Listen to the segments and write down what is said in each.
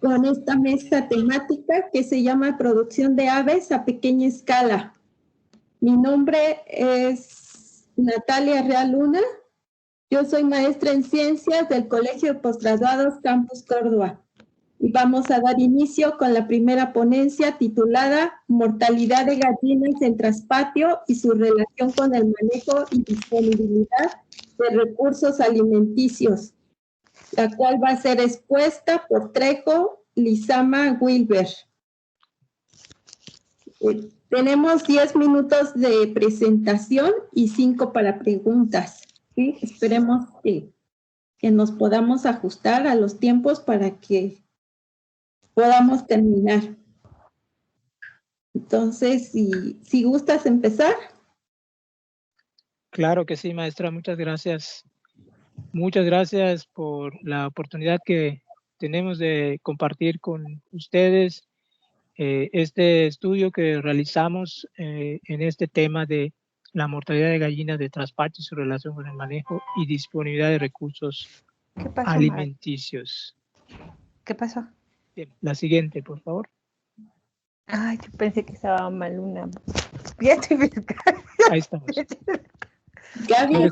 con esta mesa temática que se llama Producción de Aves a Pequeña Escala. Mi nombre es Natalia Real Luna. Yo soy maestra en Ciencias del Colegio de Postgraduados Campus Córdoba. Y vamos a dar inicio con la primera ponencia titulada Mortalidad de gallinas en traspatio y su relación con el manejo y disponibilidad de recursos alimenticios, la cual va a ser expuesta por Trejo Lizama Wilber. Tenemos 10 minutos de presentación y 5 para preguntas. ¿Sí? Esperemos que nos podamos ajustar a los tiempos para que podamos terminar. Entonces, si gustas empezar. Claro que sí, maestra. Muchas gracias. Muchas gracias por la oportunidad que tenemos de compartir con ustedes este estudio que realizamos en este tema de la mortalidad de gallinas de traspatio y su relación con el manejo y disponibilidad de recursos alimenticios. ¿Qué pasó? Bien, la siguiente, por favor. Ay, yo pensé que estaba mal una. Ahí estamos. Gaby,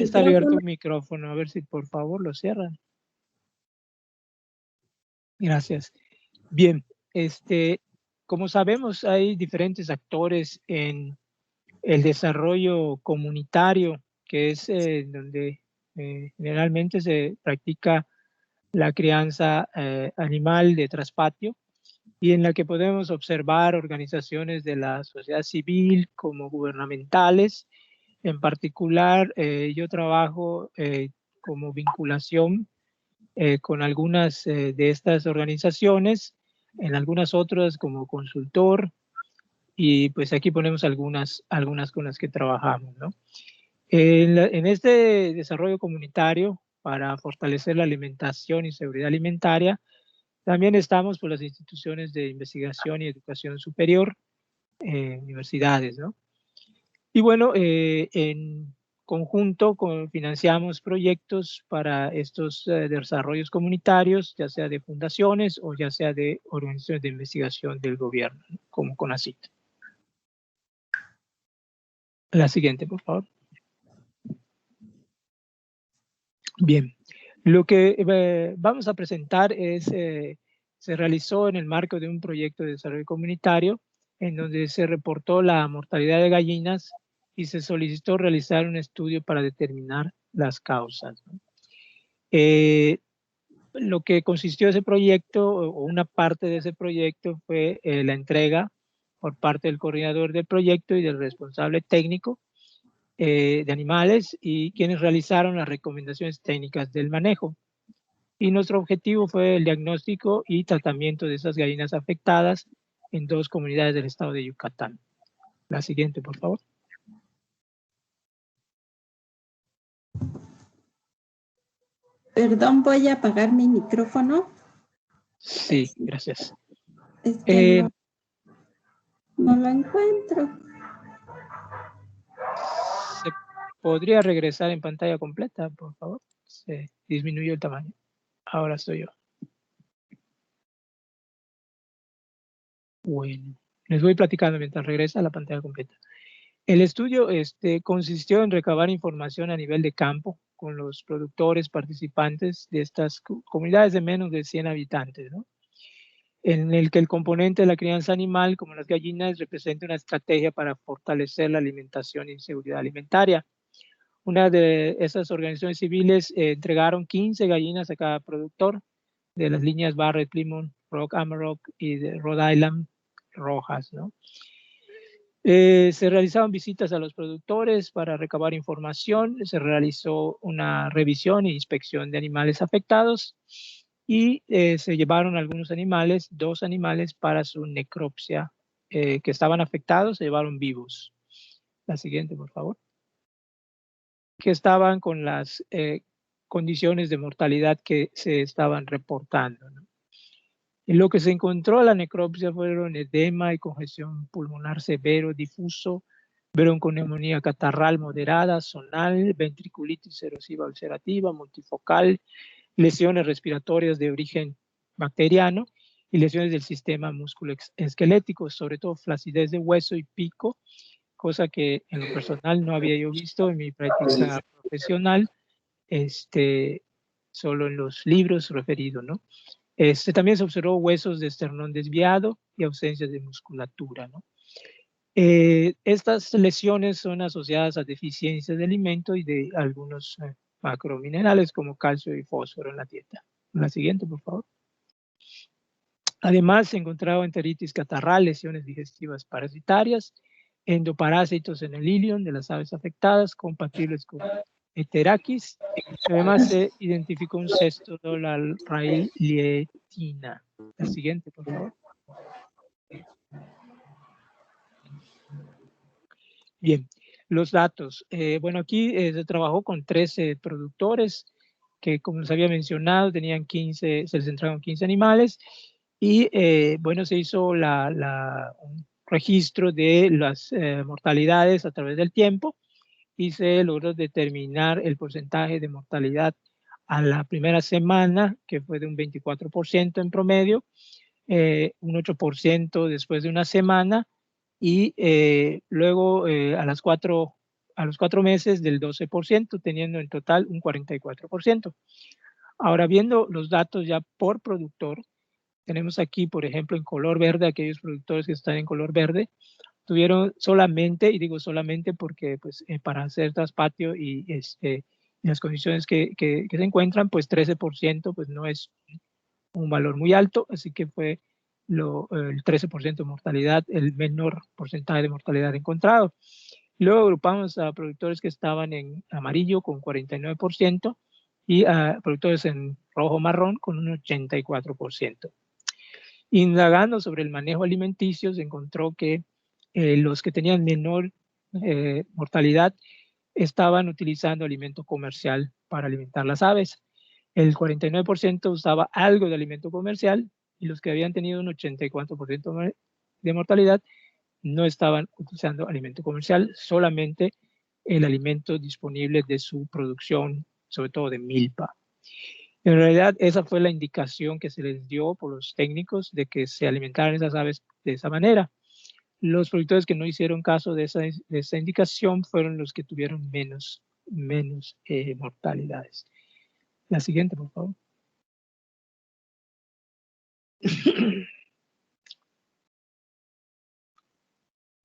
está abierto un micrófono, a ver si por favor lo cierran. Gracias. Bien, como sabemos, hay diferentes actores en el desarrollo comunitario, que es donde generalmente se practica la crianza animal de traspatio, y en la que podemos observar organizaciones de la sociedad civil como gubernamentales. En particular, yo trabajo como vinculación con algunas de estas organizaciones, en algunas otras como consultor, y pues aquí ponemos algunas con las que trabajamos, ¿no? En este desarrollo comunitario, para fortalecer la alimentación y seguridad alimentaria, también estamos por las instituciones de investigación y educación superior, universidades, ¿no? Y bueno, en conjunto financiamos proyectos para estos desarrollos comunitarios, ya sea de fundaciones o ya sea de organizaciones de investigación del gobierno, ¿no? Como CONACYT. La siguiente, por favor. Bien, lo que vamos a presentar se realizó en el marco de un proyecto de desarrollo comunitario en donde se reportó la mortalidad de gallinas y se solicitó realizar un estudio para determinar las causas, ¿no? Lo que consistió ese proyecto, o una parte de ese proyecto, fue la entrega por parte del coordinador del proyecto y del responsable técnico de animales, y quienes realizaron las recomendaciones técnicas del manejo. Y nuestro objetivo fue el diagnóstico y tratamiento de esas gallinas afectadas en 2 comunidades del estado de Yucatán. La siguiente, por favor. Perdón, voy a apagar mi micrófono. Sí, gracias. Es que no lo encuentro. ¿Se podría regresar en pantalla completa, por favor? Se disminuyó el tamaño. Ahora estoy yo. Bueno, les voy platicando mientras regresa a la pantalla completa. El estudio consistió en recabar información a nivel de campo con los productores participantes de estas comunidades de menos de 100 habitantes, ¿no? En el que el componente de la crianza animal, como las gallinas, representa una estrategia para fortalecer la alimentación y seguridad alimentaria. Una de esas organizaciones civiles entregaron 15 gallinas a cada productor de las líneas Barrett, Plymouth Rock, Amarok y de Rhode Island rojas, ¿no? Se realizaban visitas a los productores para recabar información, se realizó una revisión e inspección de animales afectados y se llevaron algunos animales, 2 animales para su necropsia, que estaban afectados, se llevaron vivos. La siguiente, por favor. Que estaban con las condiciones de mortalidad que se estaban reportando, ¿no? En lo que se encontró a la necropsia fueron edema y congestión pulmonar severo, difuso, bronconeumonía catarral moderada, zonal, ventriculitis erosiva ulcerativa, multifocal, lesiones respiratorias de origen bacteriano y lesiones del sistema musculoesquelético, sobre todo flacidez de hueso y pico, cosa que en lo personal no había yo visto en mi práctica profesional, solo en los libros referidos, ¿no? También se observó huesos de esternón desviado y ausencia de musculatura, ¿no? Estas lesiones son asociadas a deficiencias de alimento y de algunos macrominerales como calcio y fósforo en la dieta. La siguiente, por favor. Además, se encontraba enteritis catarral, lesiones digestivas parasitarias, endoparásitos en el ilion de las aves afectadas, compatibles con Heterakis. Además, se identificó un cesto de la raíz lietina. La siguiente, por favor. Bien, los datos. Bueno, aquí se trabajó con 13 productores que, como les había mencionado, tenían 15, se centraron en 15 animales y, bueno, se hizo un registro de las mortalidades a través del tiempo y se logró determinar el porcentaje de mortalidad a la primera semana, que fue de un 24% en promedio, un 8% después de una semana, y luego a los 4 meses del 12%, teniendo en total un 44%. Ahora, viendo los datos ya por productor, tenemos aquí, por ejemplo, en color verde, aquellos productores que están en color verde, tuvieron solamente, y digo solamente porque pues, para hacer traspatio y en las condiciones que se encuentran, pues 13% pues no es un valor muy alto, así que fue el 13% de mortalidad, el menor porcentaje de mortalidad encontrado. Luego agrupamos a productores que estaban en amarillo con 49% y a productores en rojo marrón con un 84%. Indagando sobre el manejo alimenticio, se encontró que los que tenían menor mortalidad estaban utilizando alimento comercial para alimentar las aves. El 49% usaba algo de alimento comercial y los que habían tenido un 84% de mortalidad no estaban utilizando alimento comercial, solamente el alimento disponible de su producción, sobre todo de milpa. En realidad, esa fue la indicación que se les dio por los técnicos de que se alimentaran esas aves de esa manera. Los productores que no hicieron caso de esa indicación fueron los que tuvieron menos mortalidades. La siguiente, por favor.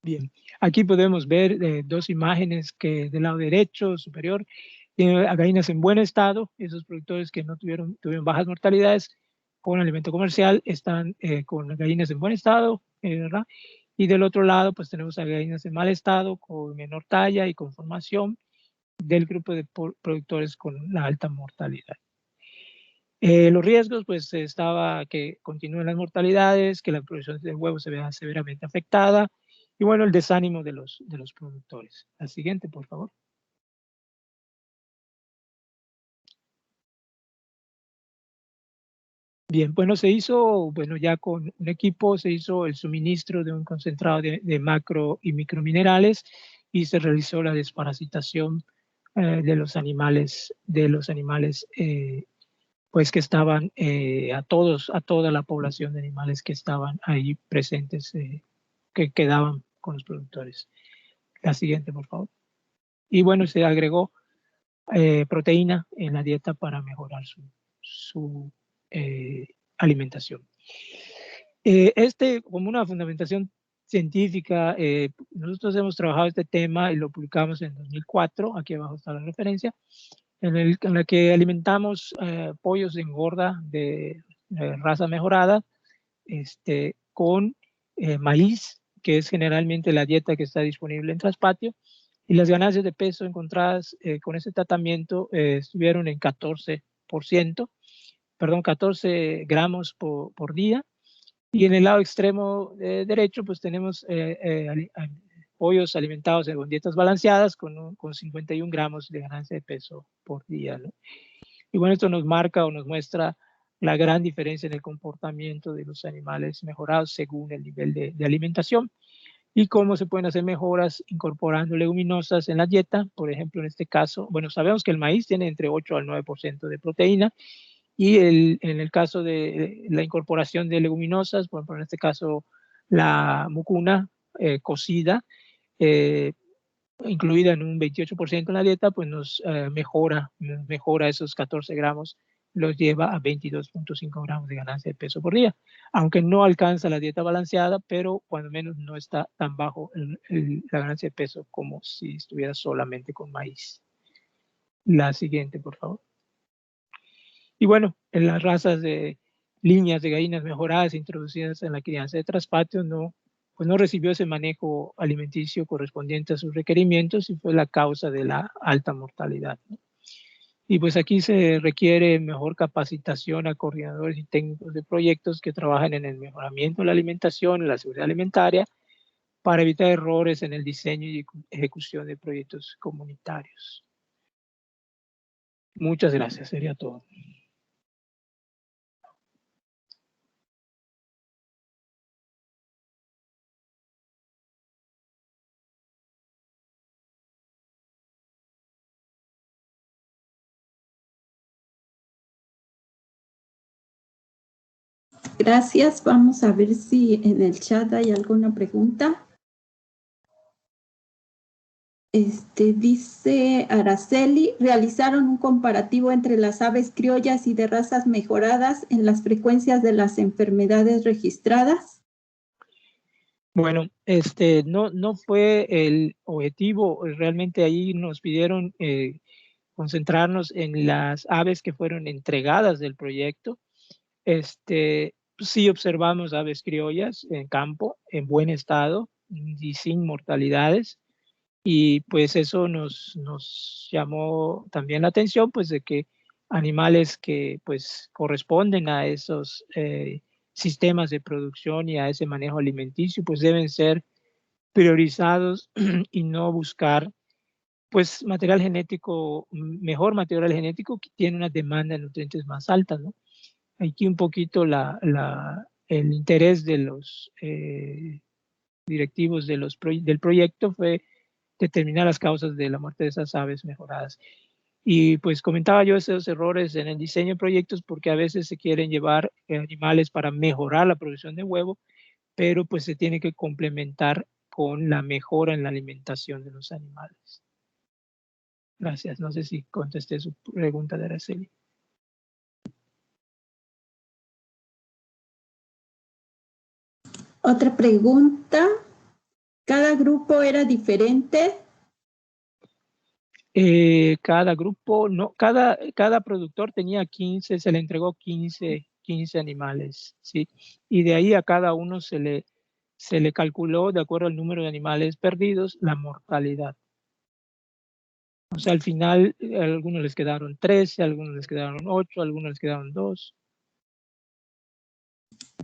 Bien, aquí podemos ver dos imágenes que del lado derecho superior a gallinas en buen estado, esos productores que no tuvieron bajas mortalidades con alimento comercial están con gallinas en buen estado, ¿verdad? Y del otro lado pues tenemos a gallinas en mal estado, con menor talla y con formación del grupo de productores con la alta mortalidad. Los riesgos, pues estaba que continúen las mortalidades, que la producción de huevos se vea severamente afectada y bueno, el desánimo de los productores. La siguiente, por favor. Bien, bueno, se hizo, bueno, ya con un equipo se hizo el suministro de un concentrado de macro y microminerales y se realizó la desparasitación de los animales pues que estaban a toda la población de animales que estaban ahí presentes, que quedaban con los productores. La siguiente, por favor. Y bueno, se agregó proteína en la dieta para mejorar su alimentación. Como una fundamentación científica, nosotros hemos trabajado este tema y lo publicamos en 2004, aquí abajo está la referencia, en la que alimentamos pollos de engorda de raza mejorada con maíz, que es generalmente la dieta que está disponible en traspatio, y las ganancias de peso encontradas con ese tratamiento estuvieron en 14 gramos por día, y en el lado extremo derecho pues tenemos pollos alimentados con dietas balanceadas con 51 gramos de ganancia de peso por día, ¿no? Y bueno, esto nos marca o nos muestra la gran diferencia en el comportamiento de los animales mejorados según el nivel de alimentación y cómo se pueden hacer mejoras incorporando leguminosas en la dieta. Por ejemplo, en este caso, bueno, sabemos que el maíz tiene entre 8 al 9% de proteína Y en el caso de la incorporación de leguminosas, por ejemplo, en este caso la mucuna cocida, incluida en un 28% en la dieta, pues nos mejora esos 14 gramos, los lleva a 22.5 gramos de ganancia de peso por día, aunque no alcanza la dieta balanceada, pero cuando menos no está tan bajo la ganancia de peso como si estuviera solamente con maíz. La siguiente, por favor. Y bueno, en las razas de líneas de gallinas mejoradas introducidas en la crianza de traspatio pues no recibió ese manejo alimenticio correspondiente a sus requerimientos y fue la causa de la alta mortalidad, ¿no? Y pues aquí se requiere mejor capacitación a coordinadores y técnicos de proyectos que trabajan en el mejoramiento de la alimentación y la seguridad alimentaria para evitar errores en el diseño y ejecución de proyectos comunitarios. Muchas gracias, sería todo. Gracias. Vamos a ver si en el chat hay alguna pregunta. Dice Araceli, realizaron un comparativo entre las aves criollas y de razas mejoradas en las frecuencias de las enfermedades registradas. Bueno, no fue el objetivo, realmente ahí nos pidieron concentrarnos en las aves que fueron entregadas del proyecto. Sí observamos aves criollas en campo, en buen estado y sin mortalidades. Y pues eso nos llamó también la atención, pues de que animales que pues corresponden a esos sistemas de producción y a ese manejo alimenticio, pues deben ser priorizados y no buscar pues material genético, mejor material genético que tiene una demanda de nutrientes más alta, ¿no? Aquí un poquito el interés de los directivos del proyecto fue determinar las causas de la muerte de esas aves mejoradas. Y pues comentaba yo esos errores en el diseño de proyectos porque a veces se quieren llevar animales para mejorar la producción de huevo, pero pues se tiene que complementar con la mejora en la alimentación de los animales. Gracias. No sé si contesté su pregunta de Araceli. Otra pregunta. ¿Cada grupo era diferente? Cada grupo, no, cada productor tenía 15, se le entregó 15 animales, ¿sí? Y de ahí a cada uno se le calculó, de acuerdo al número de animales perdidos, la mortalidad. O sea, al final, a algunos les quedaron 13, a algunos les quedaron 8, a algunos les quedaron 2.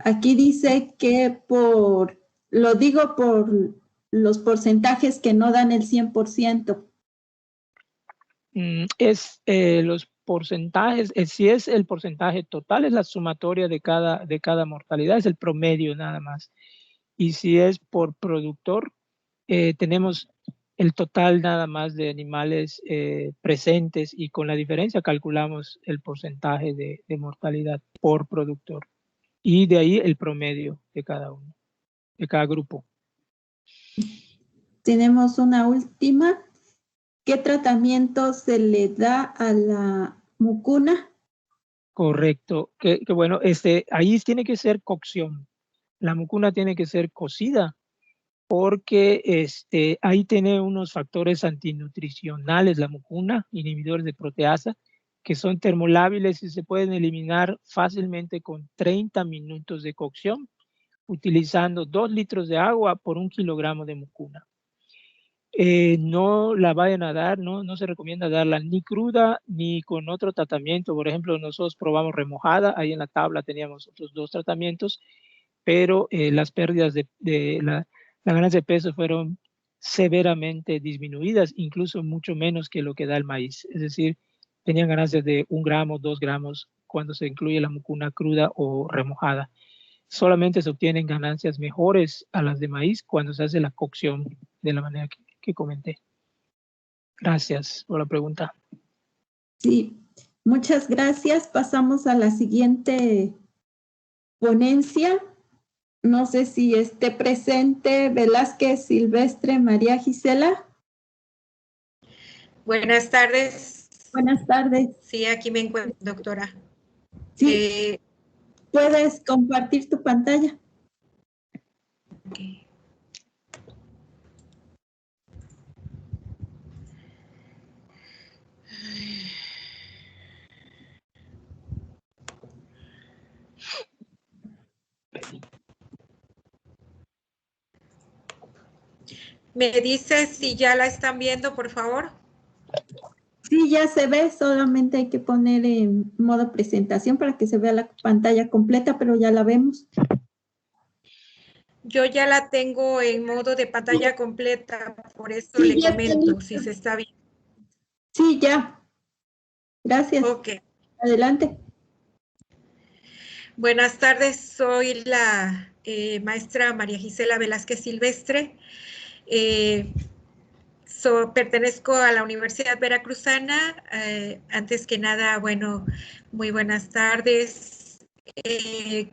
Aquí dice que lo digo por los porcentajes que no dan el 100%. Los porcentajes, si es el porcentaje total, es la sumatoria de cada mortalidad, es el promedio nada más. Y si es por productor, tenemos el total nada más de animales presentes y con la diferencia calculamos el porcentaje de mortalidad por productor. Y de ahí el promedio de cada uno, de cada grupo. Tenemos una última. ¿Qué tratamiento se le da a la mucuna? Correcto. Que bueno, ahí tiene que ser cocción. La mucuna tiene que ser cocida porque ahí tiene unos factores antinutricionales, la mucuna, inhibidores de proteasa, que son termolábiles y se pueden eliminar fácilmente con 30 minutos de cocción, utilizando 2 litros de agua por 1 kilogramo de mucuna. No la vayan a dar, no se recomienda darla ni cruda ni con otro tratamiento. Por ejemplo, nosotros probamos remojada, ahí en la tabla teníamos otros 2 tratamientos, pero las pérdidas la ganancia de peso fueron severamente disminuidas, incluso mucho menos que lo que da el maíz. Es decir, tenían ganancias de 1 gramo, 2 gramos cuando se incluye la mucuna cruda o remojada. Solamente se obtienen ganancias mejores a las de maíz cuando se hace la cocción de la manera que comenté. Gracias por la pregunta. Sí, Muchas gracias. Pasamos a la siguiente ponencia. No sé si esté presente Velázquez Silvestre María Gisela. Buenas tardes. Buenas tardes. Sí, aquí me encuentro, doctora. Sí, puedes compartir tu pantalla. Okay. ¿Me dices si ya la están viendo, por favor? Sí, ya se ve, solamente hay que poner en modo presentación para que se vea la pantalla completa, pero ya la vemos. Yo ya la tengo en modo de pantalla completa, por eso Sí, le ya está comento listo. si se está viendo. Sí, ya. Gracias. Ok. Adelante. Buenas tardes, soy la maestra María Gisela Velázquez Silvestre. Pertenezco a la Universidad Veracruzana. Antes que nada, bueno, muy buenas tardes.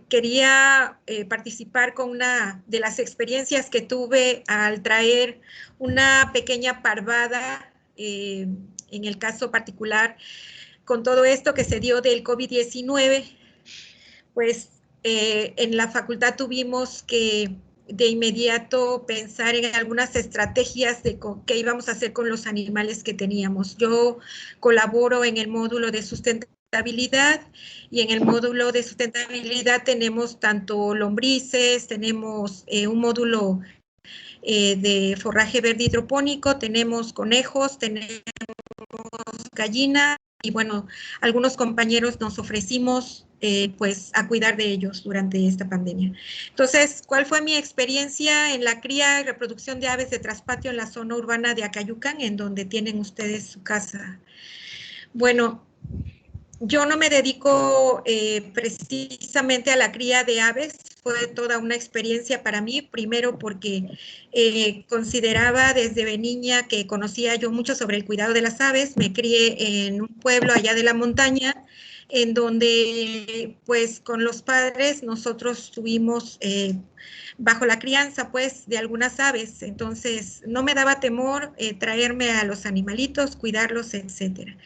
Quería participar con una de las experiencias que tuve al traer una pequeña parvada, en el caso particular, con todo esto que se dio del COVID-19, pues en la facultad tuvimos que de inmediato pensar en algunas estrategias de qué íbamos a hacer con los animales que teníamos. Yo colaboro en el módulo de sustentabilidad y en el módulo de sustentabilidad tenemos tanto lombrices, tenemos un módulo de forraje verde hidropónico, tenemos conejos, tenemos gallinas y bueno, algunos compañeros nos ofrecimos pues a cuidar de ellos durante esta pandemia. Entonces, ¿cuál fue mi experiencia en la cría y reproducción de aves de traspatio en la zona urbana de Acayucan, en donde tienen ustedes su casa? Bueno, yo no me dedico precisamente a la cría de aves, fue toda una experiencia para mí, primero porque consideraba desde niña que conocía yo mucho sobre el cuidado de las aves, me crié en un pueblo allá de la montaña, en donde pues con los padres nosotros estuvimos bajo la crianza pues de algunas aves, entonces no me daba temor traerme a los animalitos, cuidarlos, etcétera.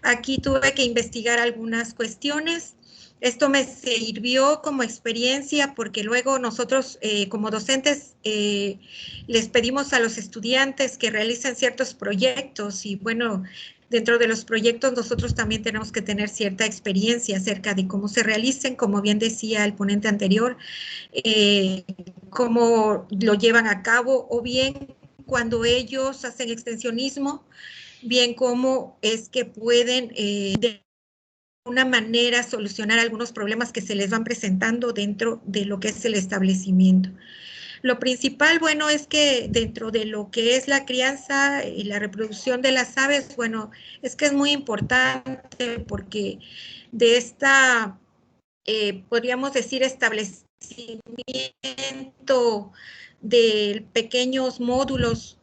Aquí tuve que investigar algunas cuestiones. Esto me sirvió como experiencia porque luego nosotros como docentes les pedimos a los estudiantes que realicen ciertos proyectos y bueno, dentro de los proyectos nosotros también tenemos que tener cierta experiencia acerca de cómo se realicen, como bien decía el ponente anterior, cómo lo llevan a cabo o bien cuando ellos hacen extensionismo, bien cómo es que pueden de alguna manera solucionar algunos problemas que se les van presentando dentro de lo que es el establecimiento. Lo principal, bueno, es que dentro de lo que es la crianza y la reproducción de las aves, bueno, es que es muy importante porque de esta, podríamos decir, establecimiento de pequeños módulos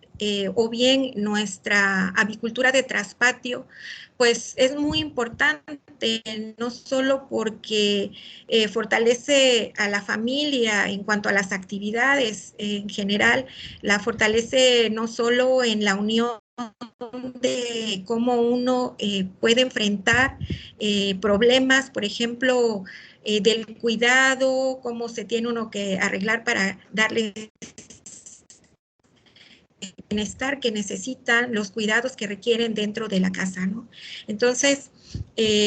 o bien nuestra avicultura de traspatio, pues es muy importante, no solo porque fortalece a la familia en cuanto a las actividades en general, la fortalece no solo en la unión de cómo uno puede enfrentar problemas, por ejemplo, del cuidado, cómo se tiene uno que arreglar para darle bienestar que necesitan, los cuidados que requieren dentro de la casa, ¿no? Entonces,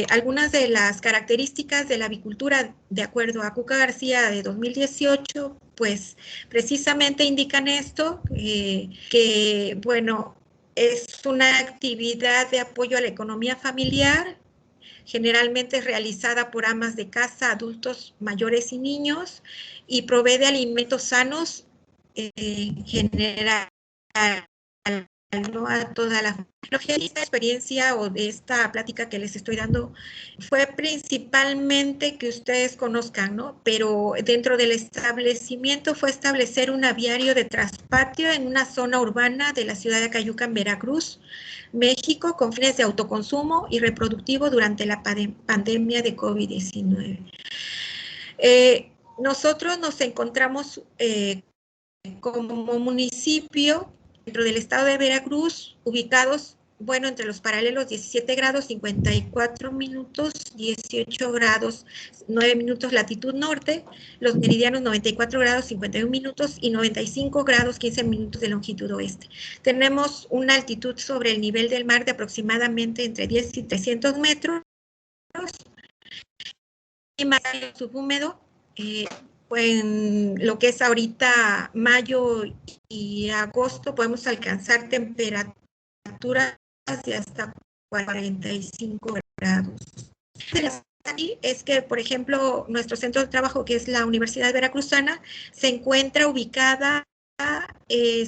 algunas de las características de la avicultura, de acuerdo a Cuca García de 2018, pues precisamente indican esto, que, bueno, es una actividad de apoyo a la economía familiar, generalmente es realizada por amas de casa, adultos mayores y niños, y provee de alimentos sanos en general ¿no? A toda la familia. Esta experiencia o de esta plática que les estoy dando fue principalmente que ustedes conozcan, ¿no? Pero dentro del establecimiento fue establecer un aviario de traspatio en una zona urbana de la ciudad de Acayuca, en Veracruz, México, con fines de autoconsumo y reproductivo durante la pandemia de COVID-19. Nosotros nos encontramos como municipio dentro del estado de Veracruz, ubicados, bueno, entre los paralelos 17 grados 54 minutos, 18 grados 9 minutos latitud norte, los meridianos 94 grados 51 minutos y 95 grados 15 minutos de longitud oeste. Tenemos una altitud sobre el nivel del mar de aproximadamente entre 10 y 300 metros, y más subhúmedo, pues en lo que es ahorita mayo y agosto podemos alcanzar temperaturas de hasta 45 grados. Aquí es que, por ejemplo, nuestro centro de trabajo, que es la Universidad Veracruzana, se encuentra ubicada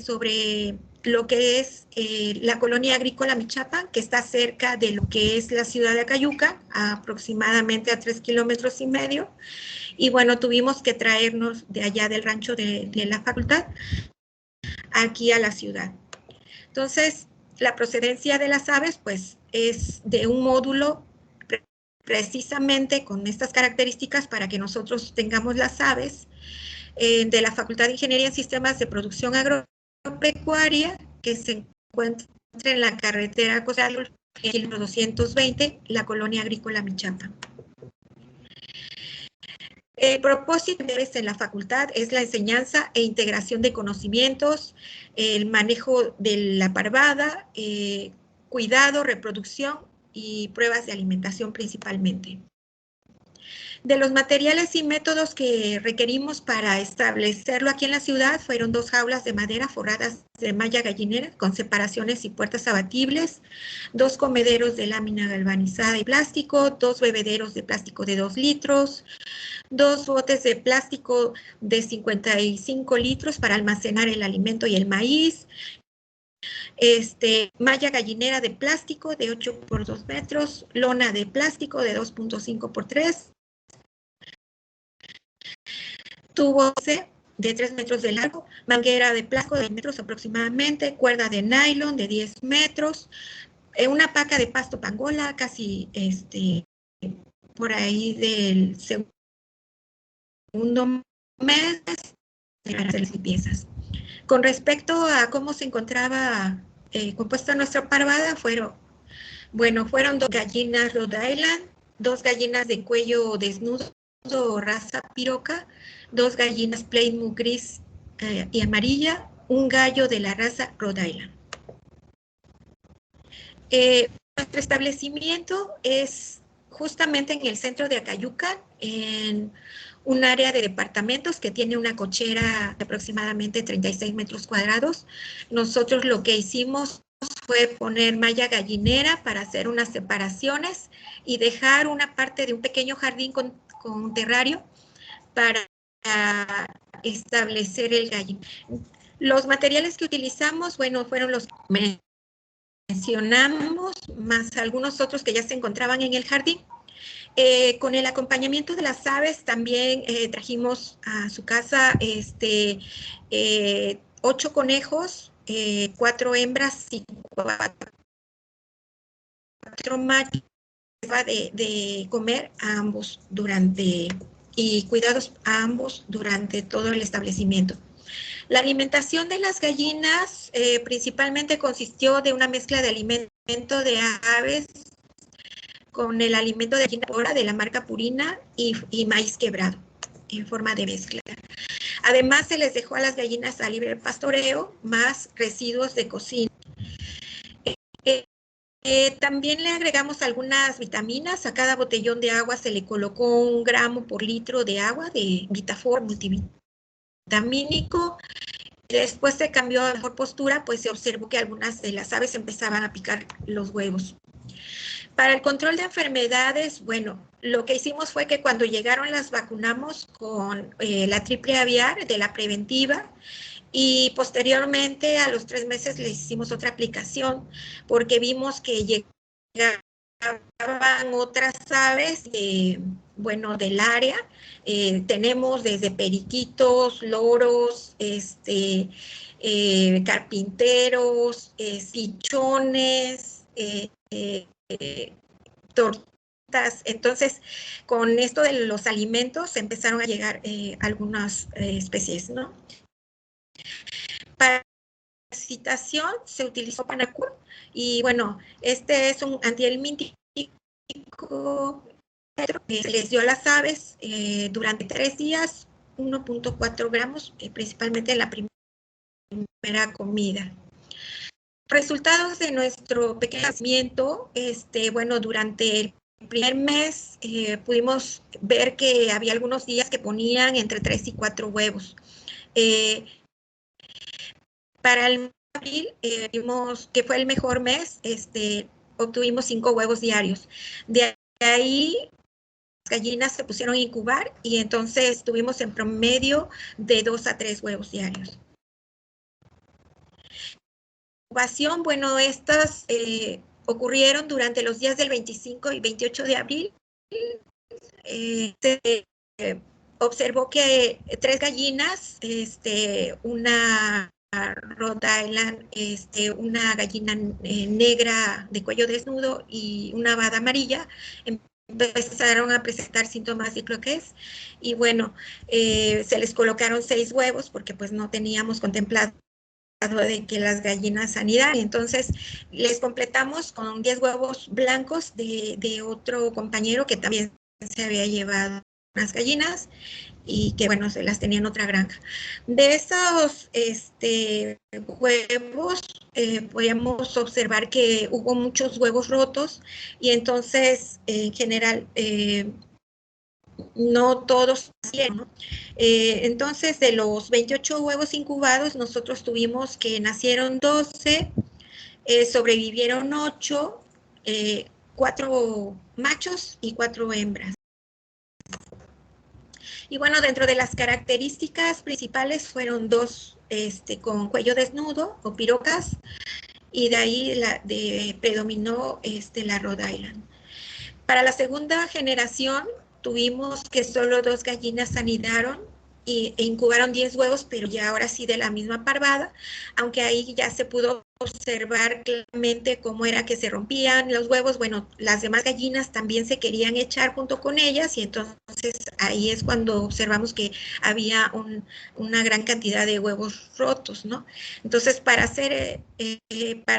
sobre lo que es la colonia agrícola Michapan, que está cerca de lo que es la ciudad de Acayuca, aproximadamente a 3,5 kilómetros. Y bueno, tuvimos que traernos de allá del rancho de la facultad aquí a la ciudad. Entonces, la procedencia de las aves, pues, es de un módulo precisamente con estas características para que nosotros tengamos las aves de la Facultad de Ingeniería en Sistemas de Producción Agropecuaria, que se encuentra en la carretera Costal, el 220, la colonia agrícola Michapan. El propósito en la facultad es la enseñanza e integración de conocimientos, el manejo de la parvada, cuidado, reproducción y pruebas de alimentación principalmente. De los materiales y métodos que requerimos para establecerlo aquí en la ciudad fueron 2 jaulas de madera forradas de malla gallinera con separaciones y puertas abatibles, 2 comederos de lámina galvanizada y plástico, 2 bebederos de plástico de 2 litros, 2 botes de plástico de 55 litros para almacenar el alimento y el maíz, malla gallinera de plástico de 8 por 2 metros, lona de plástico de 2.5 por 3, tubo de 3 metros de largo, manguera de plástico de 10 metros aproximadamente, cuerda de nylon de 10 metros, una paca de pasto pangola casi por ahí del segundo mes para hacer las limpiezas. Con respecto a cómo se encontraba compuesta nuestra parvada, fueron 2 gallinas Rhode Island, 2 gallinas de cuello desnudo raza piroca, 2 gallinas Plymouth gris y amarilla, un gallo de la raza Rhode Island. Nuestro establecimiento es justamente en el centro de Acayuca, en un área de departamentos que tiene una cochera de aproximadamente 36 metros cuadrados. Nosotros lo que hicimos fue poner malla gallinera para hacer unas separaciones y dejar una parte de un pequeño jardín con terrario para establecer el gallín. Los materiales que utilizamos, bueno, fueron los que mencionamos, más algunos otros que ya se encontraban en el jardín. Con el acompañamiento de las aves también trajimos a su casa 8 conejos, 4 hembras y 4 machos de comer a ambos y cuidados a ambos durante todo el establecimiento. La alimentación de las gallinas principalmente consistió de una mezcla de alimento de aves con el alimento de gallina de la marca Purina y maíz quebrado en forma de mezcla. Además, se les dejó a las gallinas a libre pastoreo, más residuos de cocina. También le agregamos algunas vitaminas. A cada botellón de agua se le colocó 1 gramo por litro de agua de Vitafor multivitamínico. Después se cambió a mejor postura, pues se observó que algunas de las aves empezaban a picar los huevos. Para el control de enfermedades, bueno, lo que hicimos fue que cuando llegaron las vacunamos con la triple aviar de la preventiva Y posteriormente, a los 3 meses, le hicimos otra aplicación porque vimos que llegaban otras aves, bueno, del área. Tenemos desde periquitos, loros, carpinteros, pichones, tortas. Entonces, con esto de los alimentos empezaron a llegar algunas especies, ¿no? Para la citación se utilizó Panacur y bueno, este es un antihelmíntico que se les dio a las aves durante 3 días, 1.4 gramos, principalmente en la primera comida. Resultados de nuestro pequeño nacimiento, bueno, durante el primer mes pudimos ver que había algunos días que ponían entre 3 y 4 huevos. Para el mes de abril, vimos que fue el mejor mes, obtuvimos 5 huevos diarios. De ahí, las gallinas se pusieron a incubar y entonces tuvimos en promedio de 2 a 3 huevos diarios. Incubación, bueno, estas ocurrieron durante los días del 25 y 28 de abril. Se observó que 3 gallinas, una Rhode Island, una gallina negra de cuello desnudo y una bada amarilla, empezaron a presentar síntomas de cloques y bueno, se les colocaron 6 huevos porque pues no teníamos contemplado de que las gallinas anidaran. Entonces les completamos con 10 huevos blancos de otro compañero que también se había llevado unas gallinas y que bueno, se las tenía en otra granja. De esos huevos podíamos observar que hubo muchos huevos rotos y entonces en general no todos nacieron, ¿no? Entonces, de los 28 huevos incubados, nosotros tuvimos que nacieron 12, sobrevivieron 8, 4 machos y 4 hembras. Y bueno, dentro de las características principales fueron 2 con cuello desnudo o pirocas, y de ahí predominó la Rhode Island. Para la segunda generación, tuvimos que solo 2 gallinas anidaron e incubaron 10 huevos, pero ya ahora sí de la misma parvada, aunque ahí ya se pudo observar claramente cómo era que se rompían los huevos. Bueno, las demás gallinas también se querían echar junto con ellas y entonces ahí es cuando observamos que había una gran cantidad de huevos rotos, ¿no? Entonces, para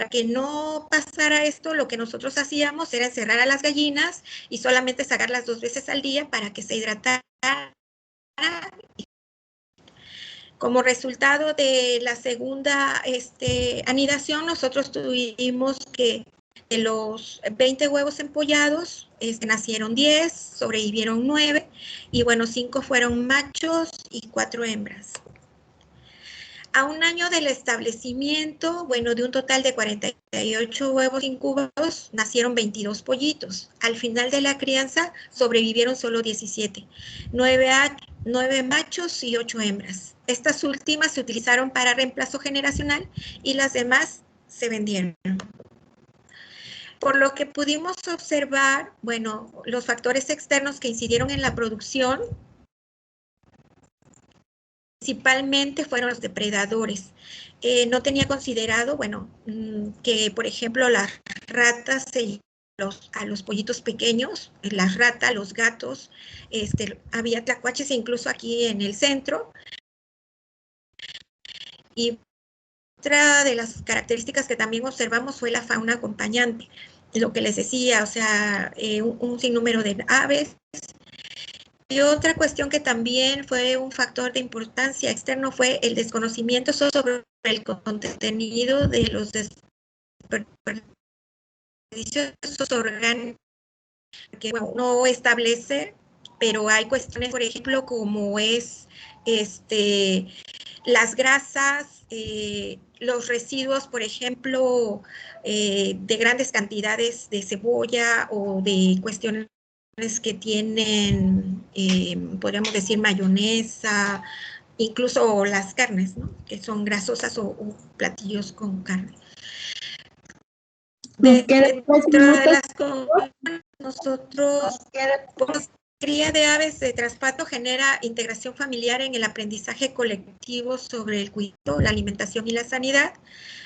que no pasara esto, lo que nosotros hacíamos era encerrar a las gallinas y solamente sacarlas 2 veces al día para que se hidrataran. Como resultado de la segunda anidación, nosotros tuvimos que de los 20 huevos empollados, nacieron 10, sobrevivieron 9, y bueno, 5 fueron machos y 4 hembras. A un año del establecimiento, bueno, de un total de 48 huevos incubados, nacieron 22 pollitos. Al final de la crianza, sobrevivieron solo 17, 9 machos y 8 hembras. Estas últimas se utilizaron para reemplazo generacional y las demás se vendieron. Por lo que pudimos observar, bueno, los factores externos que incidieron en la producción principalmente fueron los depredadores. No tenía considerado, bueno, que por ejemplo las ratas a los pollitos pequeños, las ratas, los gatos, había tlacuaches incluso aquí en el centro. Y otra de las características que también observamos fue la fauna acompañante, lo que les decía, o sea, un sinnúmero de aves. Y otra cuestión que también fue un factor de importancia externo fue el desconocimiento sobre el contenido de los desperdicios orgánicos, que bueno, no establece, pero hay cuestiones, por ejemplo, como es las grasas, los residuos, por ejemplo, de grandes cantidades de cebolla o de cuestiones que tienen, podríamos decir, mayonesa incluso las carnes, ¿no? Que son grasosas o platillos con carne. Nos quedan 3 Dentro de minutos. las comidas, nosotros, pues, cría de aves de traspato genera integración familiar en el aprendizaje colectivo sobre el cuidado, la alimentación y la sanidad.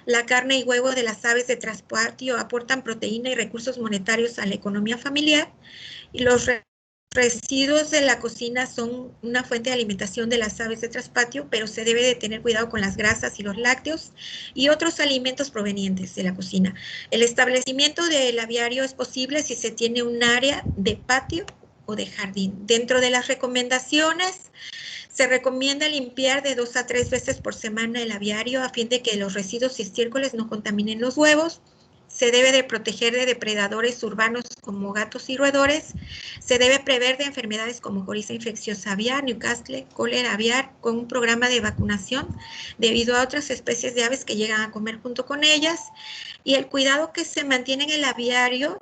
La carne y huevo de las aves de traspatio aportan proteína y recursos monetarios a la economía familiar. Y los residuos de la cocina son una fuente de alimentación de las aves de traspatio, pero se debe de tener cuidado con las grasas y los lácteos y otros alimentos provenientes de la cocina. El establecimiento del aviario es posible si se tiene un área de patio o de jardín. Dentro de las recomendaciones, se recomienda limpiar de 2 a 3 veces por semana el aviario a fin de que los residuos y estiércoles no contaminen los huevos. Se debe de proteger de depredadores urbanos como gatos y roedores. Se debe prever de enfermedades como coriza infecciosa aviar, Newcastle, cólera aviar, con un programa de vacunación debido a otras especies de aves que llegan a comer junto con ellas. Y el cuidado que se mantiene en el aviario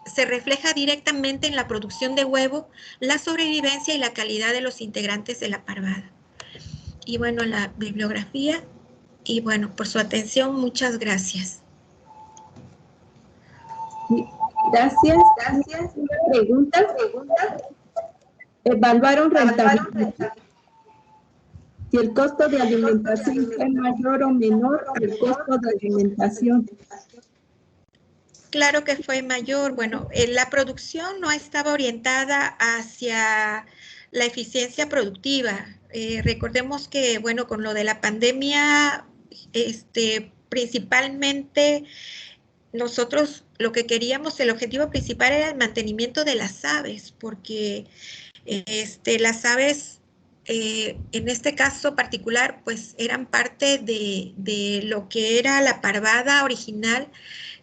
se refleja directamente en la producción de huevo, la sobrevivencia y la calidad de los integrantes de la parvada. Y bueno, la bibliografía. Y bueno, por su atención, muchas gracias. Gracias. Una pregunta. ¿Evaluaron rentabilidad? Si el costo de alimentación fue mayor o menor al costo de alimentación. Claro que fue mayor. Bueno, la producción no estaba orientada hacia la eficiencia productiva. Recordemos que, bueno, con lo de la pandemia, principalmente nosotros lo que queríamos, el objetivo principal era el mantenimiento de las aves, porque las aves, en este caso particular, pues eran parte de lo que era la parvada original,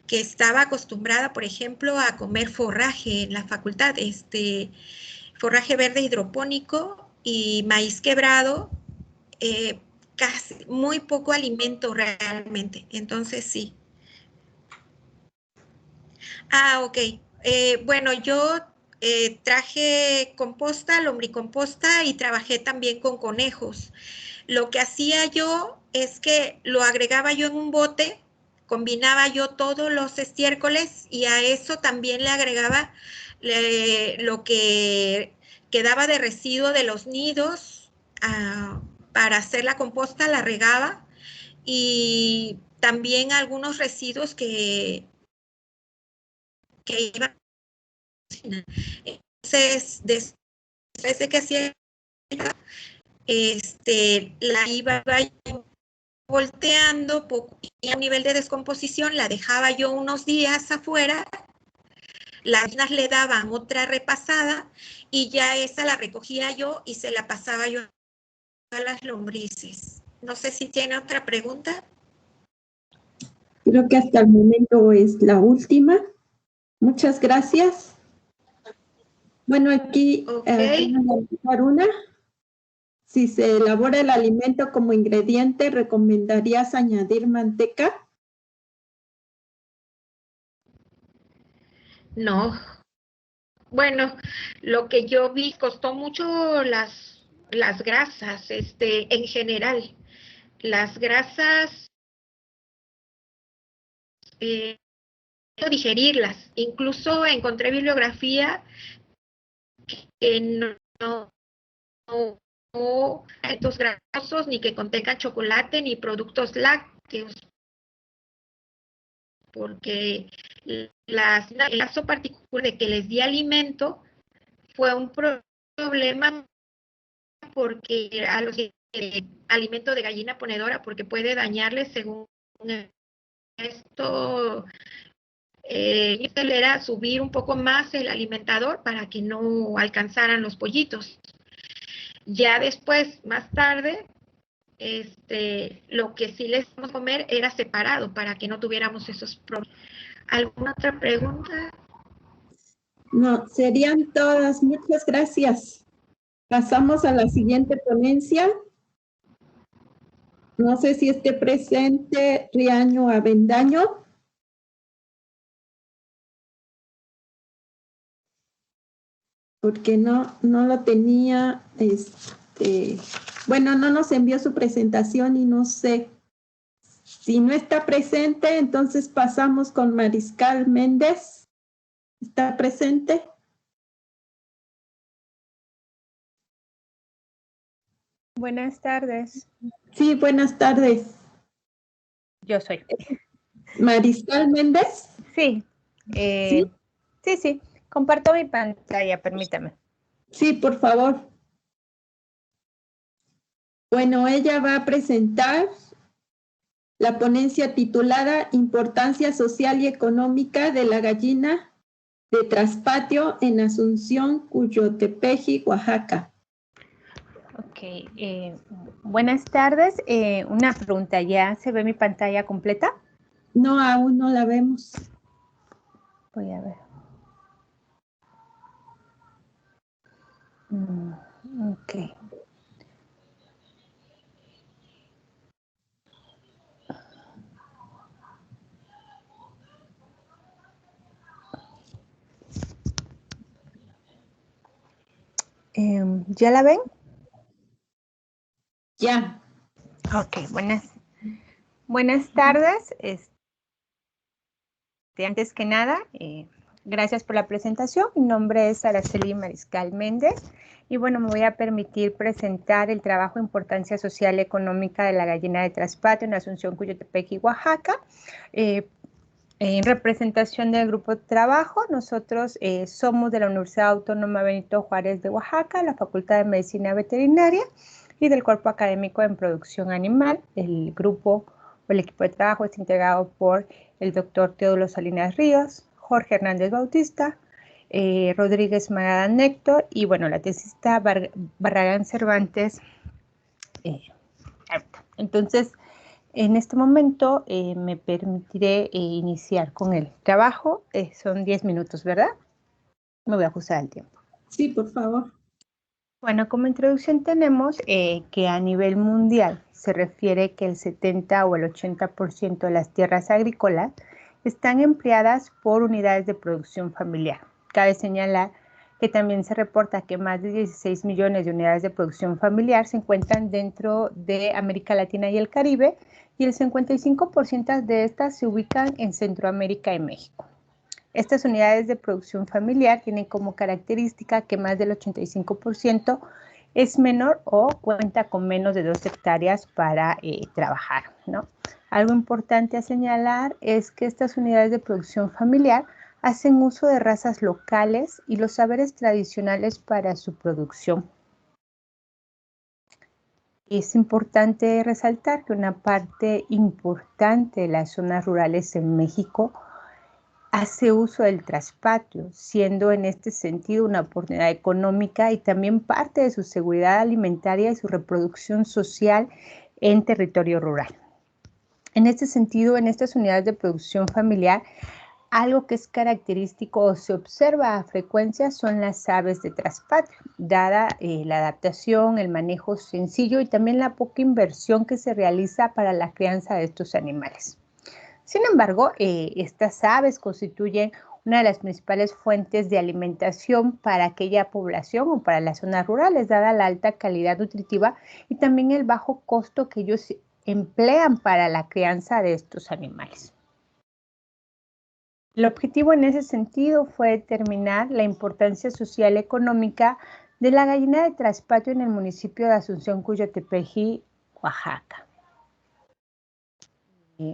que estaba acostumbrada, por ejemplo, a comer forraje en la facultad, forraje verde hidropónico y maíz quebrado, casi muy poco alimento realmente. Entonces, sí. Ok. Bueno, yo traje composta, lombricomposta y trabajé también con conejos. Lo que hacía yo es que lo agregaba yo en un bote, combinaba yo todos los estiércoles y a eso también le agregaba lo que quedaba de residuo de los nidos para hacer la composta, la regaba y también algunos residuos que iban a la cocina. Entonces, después de que hacía la iba volteando a un nivel de descomposición, la dejaba yo unos días afuera, las gallinas le daban otra repasada y ya esa la recogía yo y se la pasaba yo a las lombrices. No sé si tiene otra pregunta. Creo que hasta el momento es la última. Muchas gracias. Bueno, aquí voy a dejar una. Si se elabora el alimento como ingrediente, ¿recomendarías añadir manteca? No. Bueno, lo que yo vi costó mucho las grasas, en general. Las grasas, digerirlas. Incluso encontré bibliografía que no alimentos grasosos, ni que contengan chocolate, ni productos lácteos, porque el caso particular de que les di alimento fue un problema porque a los alimento de gallina ponedora, porque puede dañarles según esto. Era subir un poco más el alimentador para que no alcanzaran los pollitos. Ya después, más tarde, lo que sí les vamos a comer era separado para que no tuviéramos esos problemas. ¿Alguna otra pregunta? No, serían todas. Muchas gracias. Pasamos a la siguiente ponencia. No sé si esté presente Riaño Avendaño. Porque no lo tenía bueno, no nos envió su presentación y no sé. Si no está presente, entonces pasamos con Mariscal Méndez. ¿Está presente? Buenas tardes. Sí, buenas tardes. Yo soy. Mariscal Méndez. Sí. ¿Sí? Sí. Comparto mi pantalla, permítame. Sí, por favor. Bueno, ella va a presentar la ponencia titulada Importancia Social y Económica de la Gallina de Traspatio en Asunción, Cuyotepeji, Oaxaca. Ok. Buenas tardes. Una pregunta, ¿ya se ve mi pantalla completa? No, aún no la vemos. Voy a ver. Ok. ¿Ya la ven? Ya. Ok, buenas tardes. Antes que nada, gracias por la presentación. Mi nombre es Araceli Mariscal Méndez y bueno, me voy a permitir presentar el trabajo Importancia Social y Económica de la Gallina de Traspatio en Asunción, Cuyotepeji, Oaxaca. En representación del grupo de trabajo, nosotros somos de la Universidad Autónoma Benito Juárez de Oaxaca, la Facultad de Medicina Veterinaria y del Cuerpo Académico en Producción Animal. El grupo o el equipo de trabajo está integrado por el doctor Teodulo Salinas Ríos, Jorge Hernández Bautista, Rodríguez Magada Néctor y bueno, la tesista Barragán Cervantes. Entonces, en este momento me permitiré iniciar con el trabajo. Son 10 minutos, ¿verdad? Me voy a ajustar el tiempo. Sí, por favor. Bueno, como introducción tenemos que a nivel mundial se refiere que el 70 o el 80% de las tierras agrícolas están empleadas por unidades de producción familiar. Cabe señalar que también se reporta que más de 16 millones de unidades de producción familiar se encuentran dentro de América Latina y el Caribe y el 55% de estas se ubican en Centroamérica y México. Estas unidades de producción familiar tienen como característica que más del 85% es menor o cuenta con menos de 2 hectáreas para trabajar, ¿no? Algo importante a señalar es que estas unidades de producción familiar hacen uso de razas locales y los saberes tradicionales para su producción. Es importante resaltar que una parte importante de las zonas rurales en México hace uso del traspatio, siendo en este sentido una oportunidad económica y también parte de su seguridad alimentaria y su reproducción social en territorio rural. En este sentido, en estas unidades de producción familiar, algo que es característico o se observa a frecuencia son las aves de traspatio, dada la adaptación, el manejo sencillo y también la poca inversión que se realiza para la crianza de estos animales. Sin embargo, estas aves constituyen una de las principales fuentes de alimentación para aquella población o para las zonas rurales, dada la alta calidad nutritiva y también el bajo costo que ellos emplean para la crianza de estos animales. El objetivo en ese sentido fue determinar la importancia social y económica de la gallina de traspatio en el municipio de Asunción, Cuyotepeji, Oaxaca.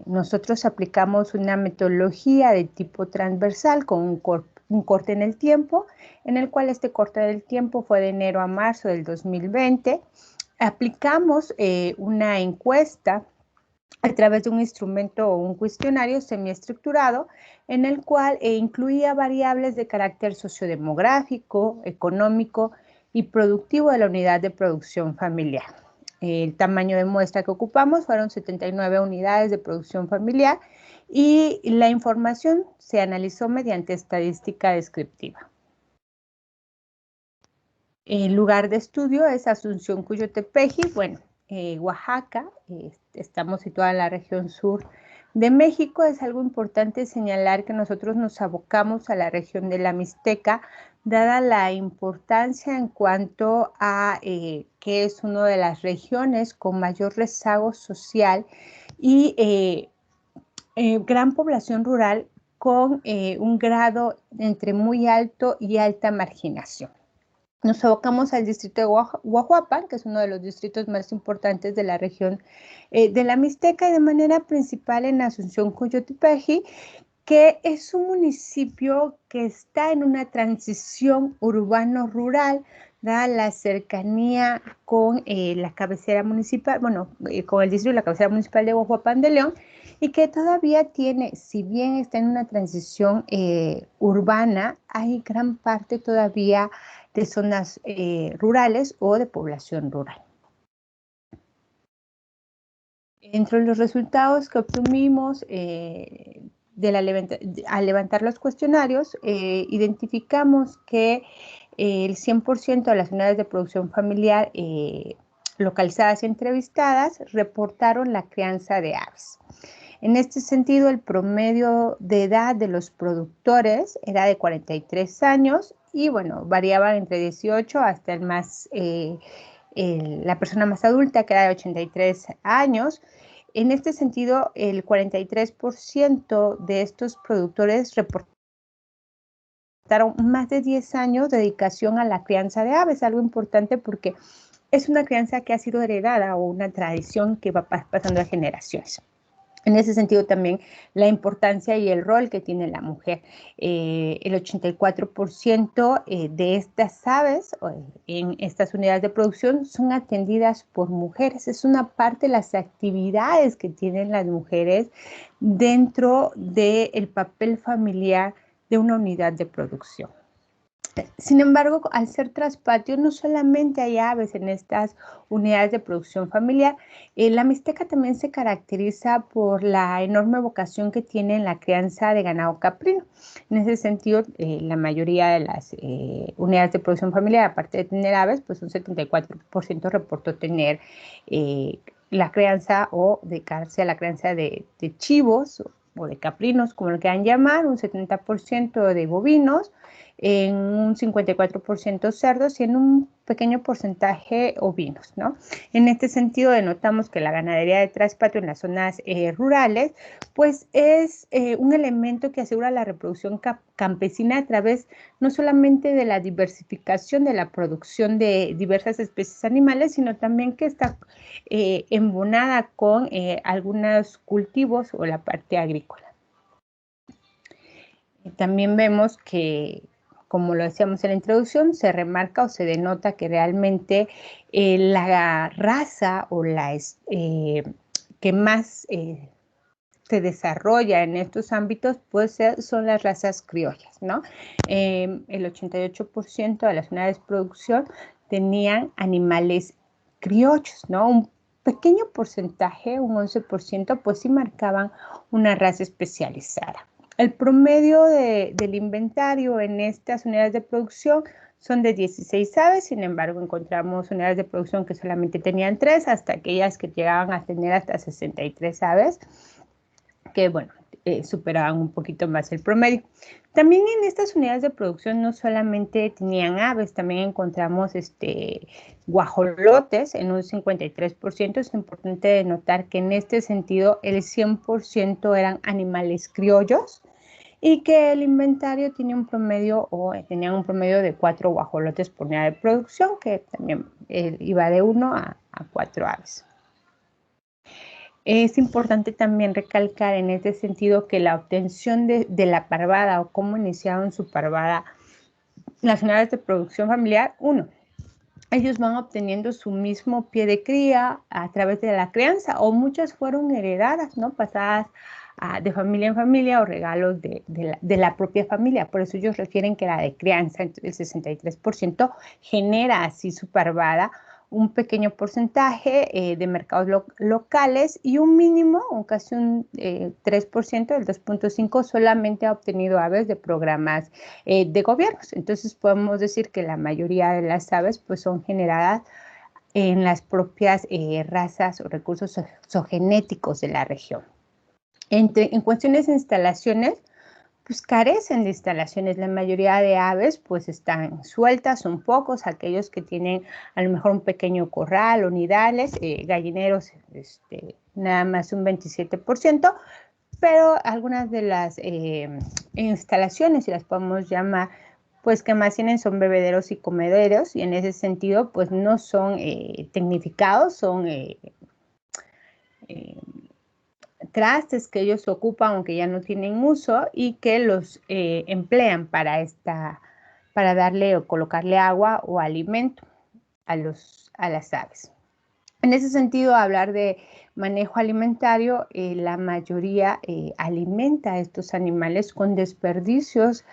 Nosotros aplicamos una metodología de tipo transversal con un corte en el tiempo, en el cual este corte del tiempo fue de enero a marzo del 2020. Aplicamos una encuesta a través de un instrumento o un cuestionario semiestructurado en el cual incluía variables de carácter sociodemográfico, económico y productivo de la unidad de producción familiar. El tamaño de muestra que ocupamos fueron 79 unidades de producción familiar y la información se analizó mediante estadística descriptiva. El lugar de estudio es Asunción, Cuyotepeji, Oaxaca, estamos situados en la región sur de México. Es algo importante señalar que nosotros nos abocamos a la región de la Mixteca, dada la importancia en cuanto a que es una de las regiones con mayor rezago social y gran población rural con un grado entre muy alto y alta marginación. Nos abocamos al distrito de Huajuapan, que es uno de los distritos más importantes de la región de la Mixteca, y de manera principal en Asunción Coyotepec, que es un municipio que está en una transición urbano-rural, dada la cercanía con la cabecera municipal, bueno, con el distrito y la cabecera municipal de Huajuapan de León, y que todavía tiene, si bien está en una transición urbana, hay gran parte todavía de zonas rurales o de población rural. Entre los resultados que obtuvimos al levantar los cuestionarios, identificamos que el 100% de las unidades de producción familiar localizadas y entrevistadas reportaron la crianza de aves. En este sentido, el promedio de edad de los productores era de 43 años y, bueno, variaban entre 18 hasta la persona más adulta, que era de 83 años. En este sentido, el 43% de estos productores reportaron más de 10 años de dedicación a la crianza de aves, algo importante porque es una crianza que ha sido heredada o una tradición que va pasando de generaciones. En ese sentido también la importancia y el rol que tiene la mujer. El 84% de estas aves en estas unidades de producción son atendidas por mujeres. Es una parte de las actividades que tienen las mujeres dentro del papel familiar de una unidad de producción. Sin embargo, al ser traspatio, no solamente hay aves en estas unidades de producción familiar, la Mixteca también se caracteriza por la enorme vocación que tiene en la crianza de ganado caprino. En ese sentido, la mayoría de las unidades de producción familiar, aparte de tener aves, pues un 74% reportó tener la crianza o dedicarse a la crianza de chivos o de caprinos, como lo quieran llamar, un 70% de bovinos, en un 54% cerdos y en un pequeño porcentaje ovinos, ¿no? En este sentido, denotamos que la ganadería de traspatio en las zonas rurales, pues es un elemento que asegura la reproducción campesina a través no solamente de la diversificación de la producción de diversas especies animales, sino también que está embonada con algunos cultivos o la parte agrícola. También vemos que, como lo decíamos en la introducción, se remarca o se denota que realmente la raza o la que más se desarrolla en estos ámbitos son las razas criollas, ¿no? El 88% de las unidades de producción tenían animales criollos, ¿no? Un pequeño porcentaje, un 11%, pues sí marcaban una raza especializada. El promedio del inventario en estas unidades de producción son de 16 aves, sin embargo encontramos unidades de producción que solamente tenían 3, hasta aquellas que llegaban a tener hasta 63 aves, que bueno, superaban un poquito más el promedio. También en estas unidades de producción no solamente tenían aves, también encontramos guajolotes en un 53%. Es importante notar que en este sentido el 100% eran animales criollos y que el inventario tenía un promedio de 4 guajolotes por unidad de producción, que también iba de 1 a 4 aves. Es importante también recalcar en este sentido que la obtención de la parvada o cómo iniciaron su parvada las unidades de producción familiar, ellos van obteniendo su mismo pie de cría a través de la crianza, o muchas fueron heredadas, ¿no? Pasadas de familia en familia o regalos de la propia familia. Por eso ellos refieren que la de crianza, el 63%, genera así su parvada, un pequeño porcentaje de mercados locales y un mínimo, casi un 3%, del 2.5%, solamente ha obtenido aves de programas de gobiernos. Entonces podemos decir que la mayoría de las aves pues son generadas en las propias razas o recursos zoogenéticos de la región. En cuestiones de instalaciones, pues carecen de instalaciones. La mayoría de aves pues están sueltas, son pocos aquellos que tienen a lo mejor un pequeño corral o nidales, gallineros nada más un 27%, pero algunas de las instalaciones, si las podemos llamar, pues que más tienen son bebederos y comederos, y en ese sentido pues no son tecnificados, son trastes que ellos ocupan aunque ya no tienen uso y que los emplean para darle o colocarle agua o alimento a las aves. En ese sentido, hablar de manejo alimentario, la mayoría alimenta a estos animales con desperdicios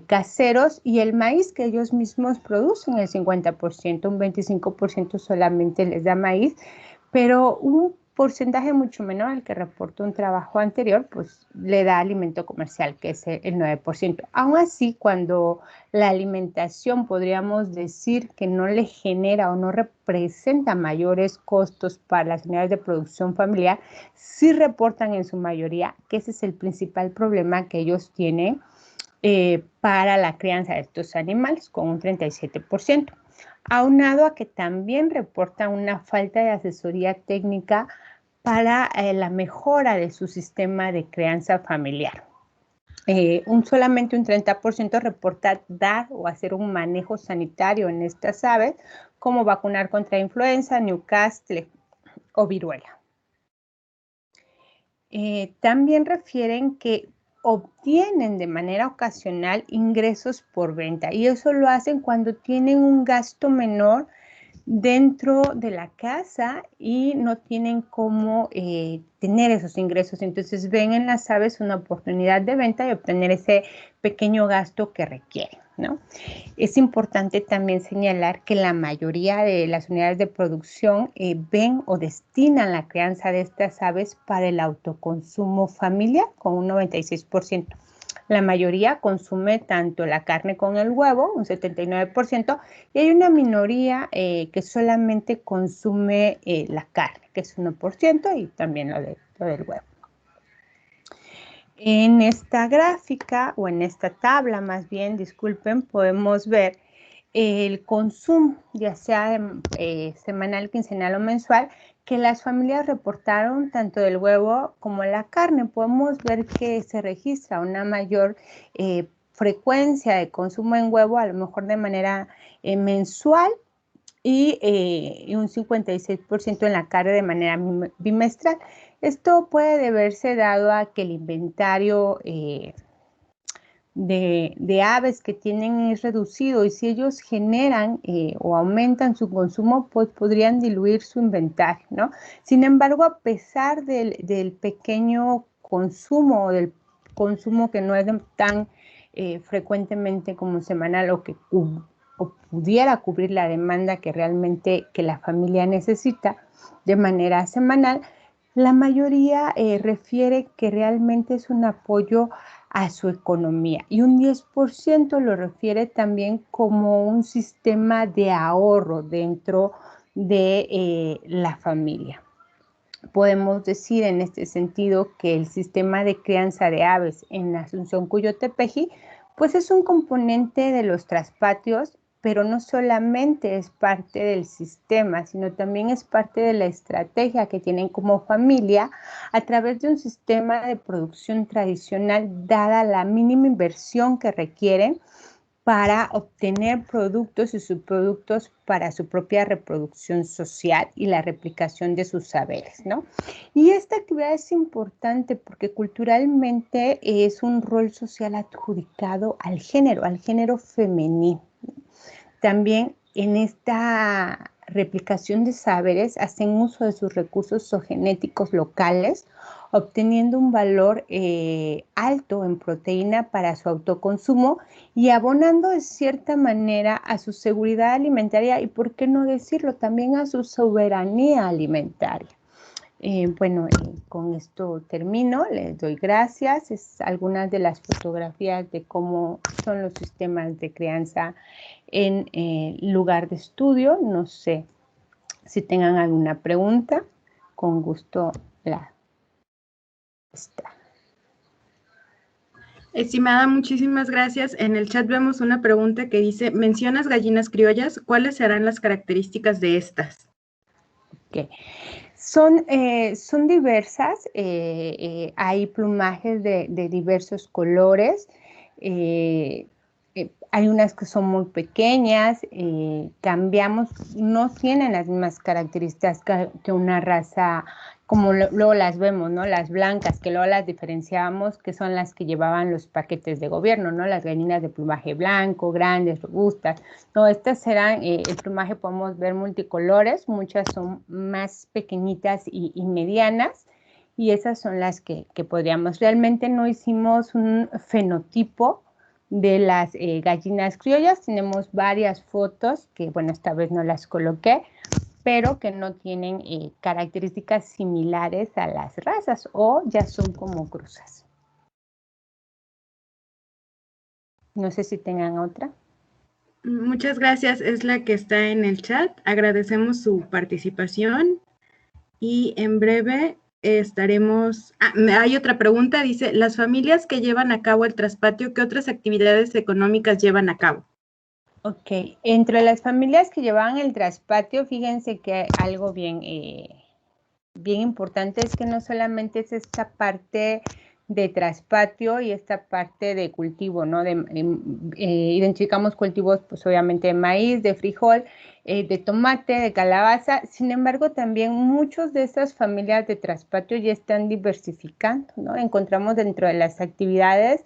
caseros, y el maíz que ellos mismos producen, el 50%, un 25% solamente les da maíz, pero un porcentaje mucho menor al que reportó un trabajo anterior, pues le da alimento comercial, que es el 9%. Aún así, cuando la alimentación podríamos decir que no le genera o no representa mayores costos para las unidades de producción familiar, sí reportan en su mayoría que ese es el principal problema que ellos tienen para la crianza de estos animales, con un 37%. Aunado a que también reportan una falta de asesoría técnica para la mejora de su sistema de crianza familiar. Solamente un 30% reporta dar o hacer un manejo sanitario en estas aves, como vacunar contra influenza, Newcastle o viruela. También refieren que obtienen de manera ocasional ingresos por venta, y eso lo hacen cuando tienen un gasto menor dentro de la casa y no tienen cómo tener esos ingresos. Entonces ven en las aves una oportunidad de venta y obtener ese pequeño gasto que requieren, ¿no? Es importante también señalar que la mayoría de las unidades de producción ven o destinan la crianza de estas aves para el autoconsumo familiar, con un 96%. La mayoría consume tanto la carne con el huevo, un 79%, y hay una minoría que solamente consume la carne, que es 1%, y también lo del huevo. En esta gráfica, o en esta tabla más bien, disculpen, podemos ver el consumo, ya sea semanal, quincenal o mensual, que las familias reportaron tanto del huevo como la carne. Podemos ver que se registra una mayor frecuencia de consumo en huevo, a lo mejor de manera mensual, y un 56% en la carne de manera bimestral. Esto puede deberse dado a que el inventario de aves que tienen es reducido, y si ellos generan o aumentan su consumo, pues podrían diluir su inventario, ¿no? Sin embargo, a pesar del pequeño consumo, o del consumo que no es tan frecuentemente como semanal, o que pudiera cubrir la demanda que realmente la familia necesita de manera semanal, la mayoría refiere que realmente es un apoyo a su economía, y un 10% lo refiere también como un sistema de ahorro dentro de la familia. Podemos decir en este sentido que el sistema de crianza de aves en Asunción Cuyotepeji pues es un componente de los traspatios, pero no solamente es parte del sistema, sino también es parte de la estrategia que tienen como familia a través de un sistema de producción tradicional, dada la mínima inversión que requieren para obtener productos y subproductos para su propia reproducción social y la replicación de sus saberes, ¿no? Y esta actividad es importante porque culturalmente es un rol social adjudicado al género femenino. También en esta replicación de saberes hacen uso de sus recursos zoogenéticos locales, obteniendo un valor alto en proteína para su autoconsumo y abonando de cierta manera a su seguridad alimentaria y, por qué no decirlo, también a su soberanía alimentaria. Con esto termino, les doy gracias. Es algunas de las fotografías de cómo son los sistemas de crianza en lugar de estudio. No sé si tengan alguna pregunta, con gusto la está. Estimada, muchísimas gracias. En el chat vemos una pregunta que dice, mencionas gallinas criollas, ¿cuáles serán las características de estas? Okay. Son diversas, hay plumajes de diversos colores, hay unas que son muy pequeñas, no tienen las mismas características que una raza, como luego las vemos, ¿no? Las blancas, que luego las diferenciamos, que son las que llevaban los paquetes de gobierno, ¿no? Las gallinas de plumaje blanco, grandes, robustas. No, estas eran, el plumaje podemos ver multicolores, muchas son más pequeñitas y medianas, y esas son las que podríamos. Realmente no hicimos un fenotipo de las gallinas criollas, tenemos varias fotos que, bueno, esta vez no las coloqué, pero que no tienen características similares a las razas o ya son como cruzas. No sé si tengan otra. Muchas gracias, es la que está en el chat. Agradecemos su participación y en breve estaremos... hay otra pregunta, dice, las familias que llevan a cabo el traspatio, ¿qué otras actividades económicas llevan a cabo? Ok, entre las familias que llevaban el traspatio, fíjense que algo bien importante es que no solamente es esta parte de traspatio y esta parte de cultivo, ¿no? Identificamos cultivos, pues obviamente de maíz, de frijol, de tomate, de calabaza. Sin embargo, también muchos de estas familias de traspatio ya están diversificando, ¿no? Encontramos dentro de las actividades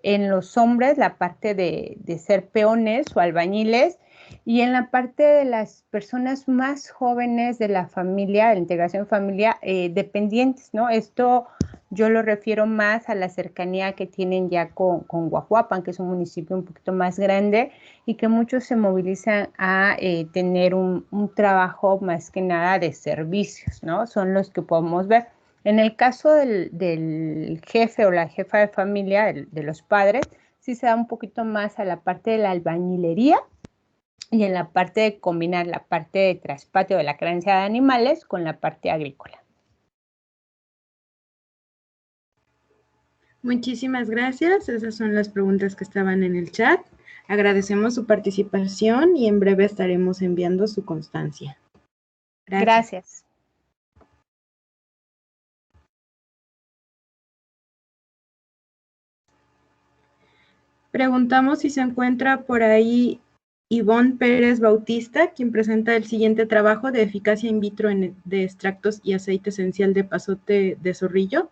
en los hombres la parte de ser peones o albañiles, y en la parte de las personas más jóvenes de la familia, de la integración familiar, dependientes, ¿no? Esto yo lo refiero más a la cercanía que tienen ya con Guajuapan, que es un municipio un poquito más grande y que muchos se movilizan a tener un trabajo más que nada de servicios, ¿no? Son los que podemos ver. En el caso del jefe o la jefa de familia, de los padres, sí se da un poquito más a la parte de la albañilería y en la parte de combinar la parte de traspatio de la crianza de animales con la parte agrícola. Muchísimas gracias. Esas son las preguntas que estaban en el chat. Agradecemos su participación y en breve estaremos enviando su constancia. Gracias. Preguntamos si se encuentra por ahí Ivonne Pérez Bautista, quien presenta el siguiente trabajo de eficacia in vitro de extractos y aceite esencial de pasote de zorrillo.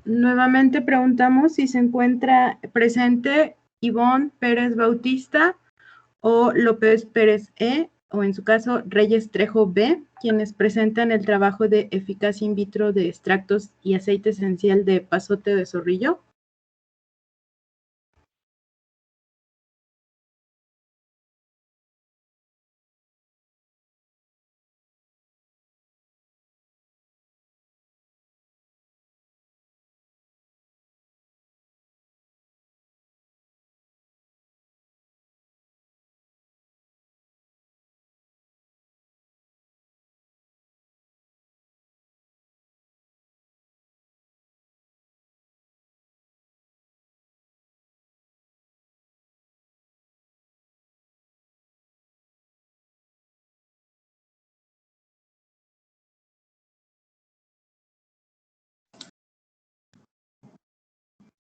Nuevamente preguntamos si se encuentra presente Ivonne Pérez Bautista o López Pérez E, o en su caso Reyes Trejo B, quienes presentan el trabajo de eficacia in vitro de extractos y aceite esencial de pasote de zorrillo.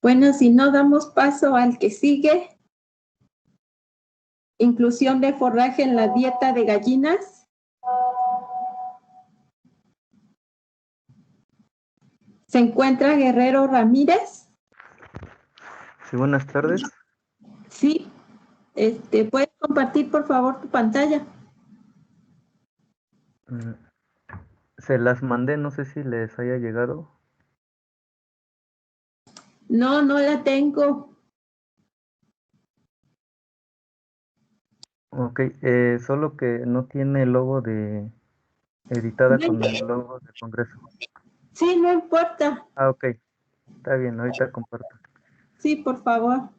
Bueno, si no damos paso al que sigue, inclusión de forraje en la dieta de gallinas. Se encuentra Guerrero Ramírez. Sí, buenas tardes. Sí, ¿puedes compartir por favor tu pantalla? Se las mandé, no sé si les haya llegado. No, no la tengo. Ok, solo que no tiene el logo de editada No con el importa. logo del Congreso. Sí, no importa. Ah, ok. Está bien, ahorita comparto. Sí, por favor.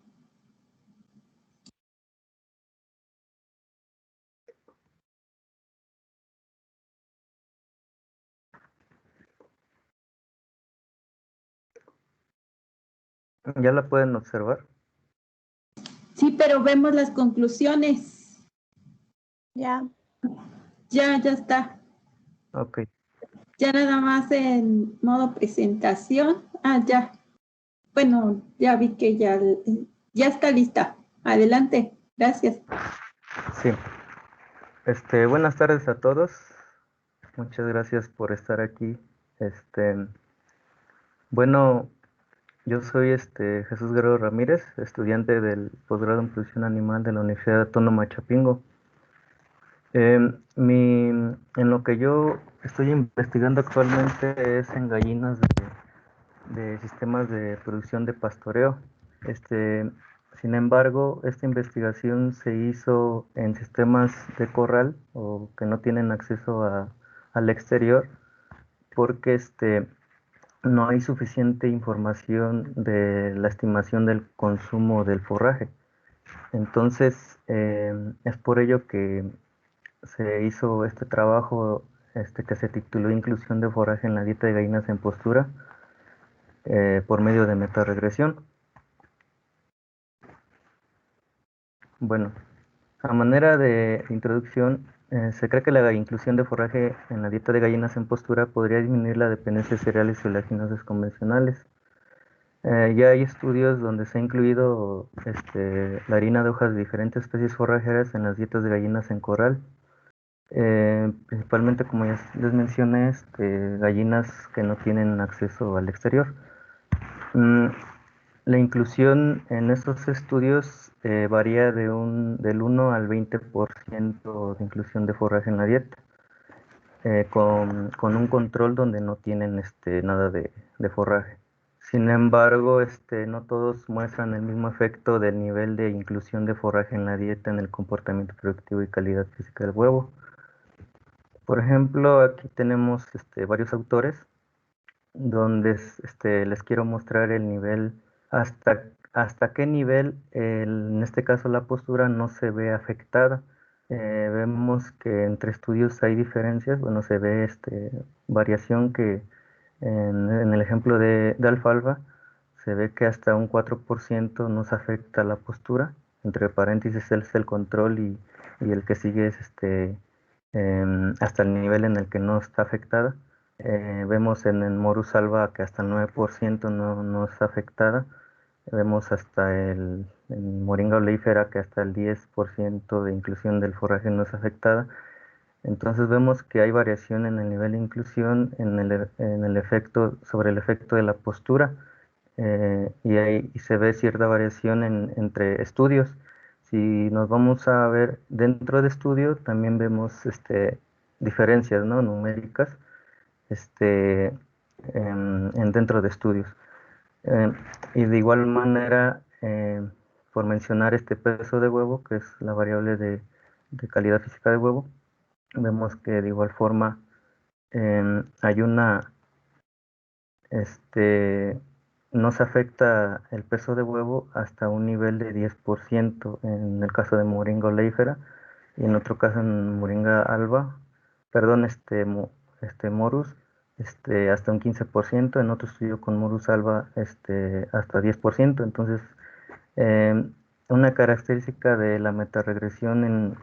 ¿Ya la pueden observar? Sí, pero vemos las conclusiones. Ya. Ya está. Ok. Ya nada más en modo presentación. Ah, ya. Bueno, ya vi que ya está lista. Adelante. Gracias. Sí. Buenas tardes a todos. Muchas gracias por estar aquí. Bueno, yo soy Jesús Guerrero Ramírez, estudiante del posgrado en producción animal de la Universidad Autónoma de Chapingo. En lo que yo estoy investigando actualmente es en gallinas de sistemas de producción de pastoreo. Sin embargo, esta investigación se hizo en sistemas de corral o que no tienen acceso al exterior porque no hay suficiente información de la estimación del consumo del forraje. Entonces, es por ello que se hizo este trabajo que se tituló Inclusión de forraje en la dieta de gallinas en postura por medio de metaregresión. Bueno, a manera de introducción, se cree que la inclusión de forraje en la dieta de gallinas en postura podría disminuir la dependencia de cereales y oleaginosas convencionales. Ya hay estudios donde se ha incluido la harina de hojas de diferentes especies forrajeras en las dietas de gallinas en corral. Principalmente, como ya les mencioné, gallinas que no tienen acceso al exterior. La inclusión en estos estudios varía del 1 al 20% de inclusión de forraje en la dieta, con un control donde no tienen nada de forraje. Sin embargo, no todos muestran el mismo efecto del nivel de inclusión de forraje en la dieta en el comportamiento productivo y calidad física del huevo. Por ejemplo, aquí tenemos varios autores donde les quiero mostrar el nivel, hasta qué nivel, en este caso la postura no se ve afectada. Vemos que entre estudios hay diferencias, bueno, se ve variación que en el ejemplo de alfalfa se ve que hasta un 4% nos afecta la postura, entre paréntesis es el control y el que sigue es hasta el nivel en el que no está afectada. Vemos en el Morus alba que hasta el 9% no está afectada. Vemos hasta en Moringa oleífera que hasta el 10% de inclusión del forraje no es afectada. Entonces vemos que hay variación en el nivel de inclusión, en el efecto, sobre el efecto de la postura, y se ve cierta variación entre estudios. Si nos vamos a ver dentro de estudio, también vemos diferencias, ¿no?, numéricas dentro de estudios. Y de igual manera, por mencionar este peso de huevo, que es la variable de calidad física de huevo, vemos que de igual forma hay no se afecta el peso de huevo hasta un nivel de 10% en el caso de Moringa oleífera, y en otro caso en Moringa alba, perdón, Morus, hasta un 15%, en otro estudio con Morus alba, hasta 10%. Entonces, una característica de la metaregresión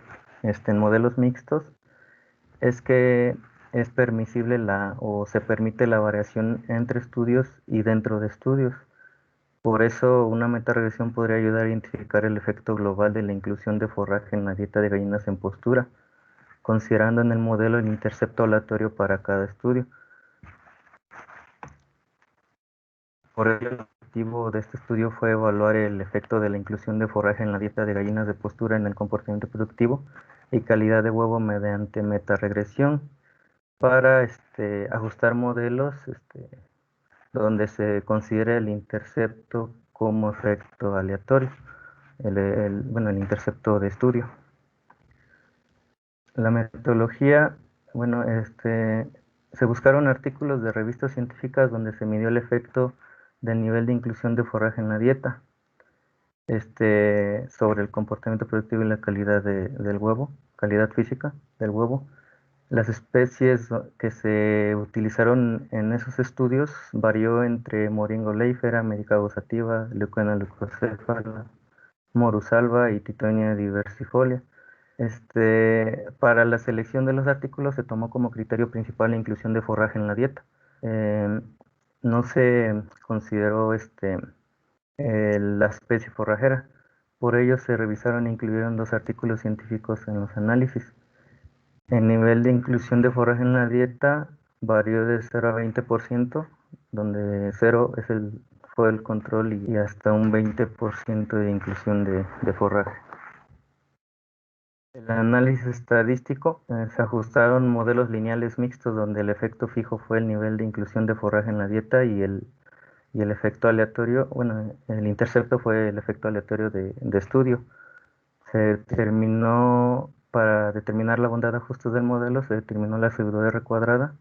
en modelos mixtos es que es permisible o se permite la variación entre estudios y dentro de estudios. Por eso, una metaregresión podría ayudar a identificar el efecto global de la inclusión de forraje en la dieta de gallinas en postura, considerando en el modelo el intercepto aleatorio para cada estudio. Por ello, el objetivo de este estudio fue evaluar el efecto de la inclusión de forraje en la dieta de gallinas de postura en el comportamiento productivo y calidad de huevo mediante metaregresión, para ajustar modelos donde se considere el intercepto como efecto aleatorio, el intercepto de estudio. La metodología Bueno, se buscaron artículos de revistas científicas donde se midió el efecto del nivel de inclusión de forraje en la dieta, sobre el comportamiento productivo y la calidad del huevo, calidad física del huevo. Las especies que se utilizaron en esos estudios varió entre Moringa oleifera, Medicago sativa, Leucena leucocéfala, Morus alba y Titonia diversifolia. Para la selección de los artículos se tomó como criterio principal la inclusión de forraje en la dieta. No se consideró la especie forrajera. Por ello se revisaron e incluyeron 2 artículos científicos en los análisis. El nivel de inclusión de forraje en la dieta varió de 0 a 20%, donde 0 fue el control y hasta un 20% de inclusión de forraje. El análisis estadístico, se ajustaron modelos lineales mixtos donde el efecto fijo fue el nivel de inclusión de forraje en la dieta y el efecto aleatorio, bueno, el intercepto fue el efecto aleatorio de estudio. Se determinó, para determinar la bondad de ajustes del modelo, se determinó la pseudo R cuadrada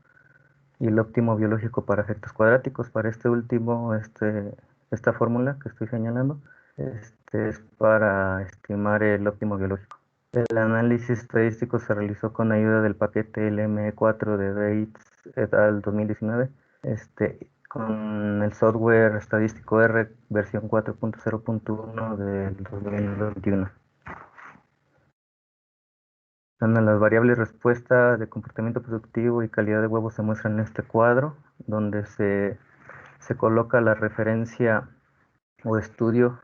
y el óptimo biológico para efectos cuadráticos. Para este último, esta fórmula que estoy señalando, es para estimar el óptimo biológico. El análisis estadístico se realizó con ayuda del paquete LM4 de Bates et al. 2019, con el software estadístico R versión 4.0.1 del 2021. Las variables respuesta de comportamiento productivo y calidad de huevos se muestran en este cuadro, donde se coloca la referencia o estudio,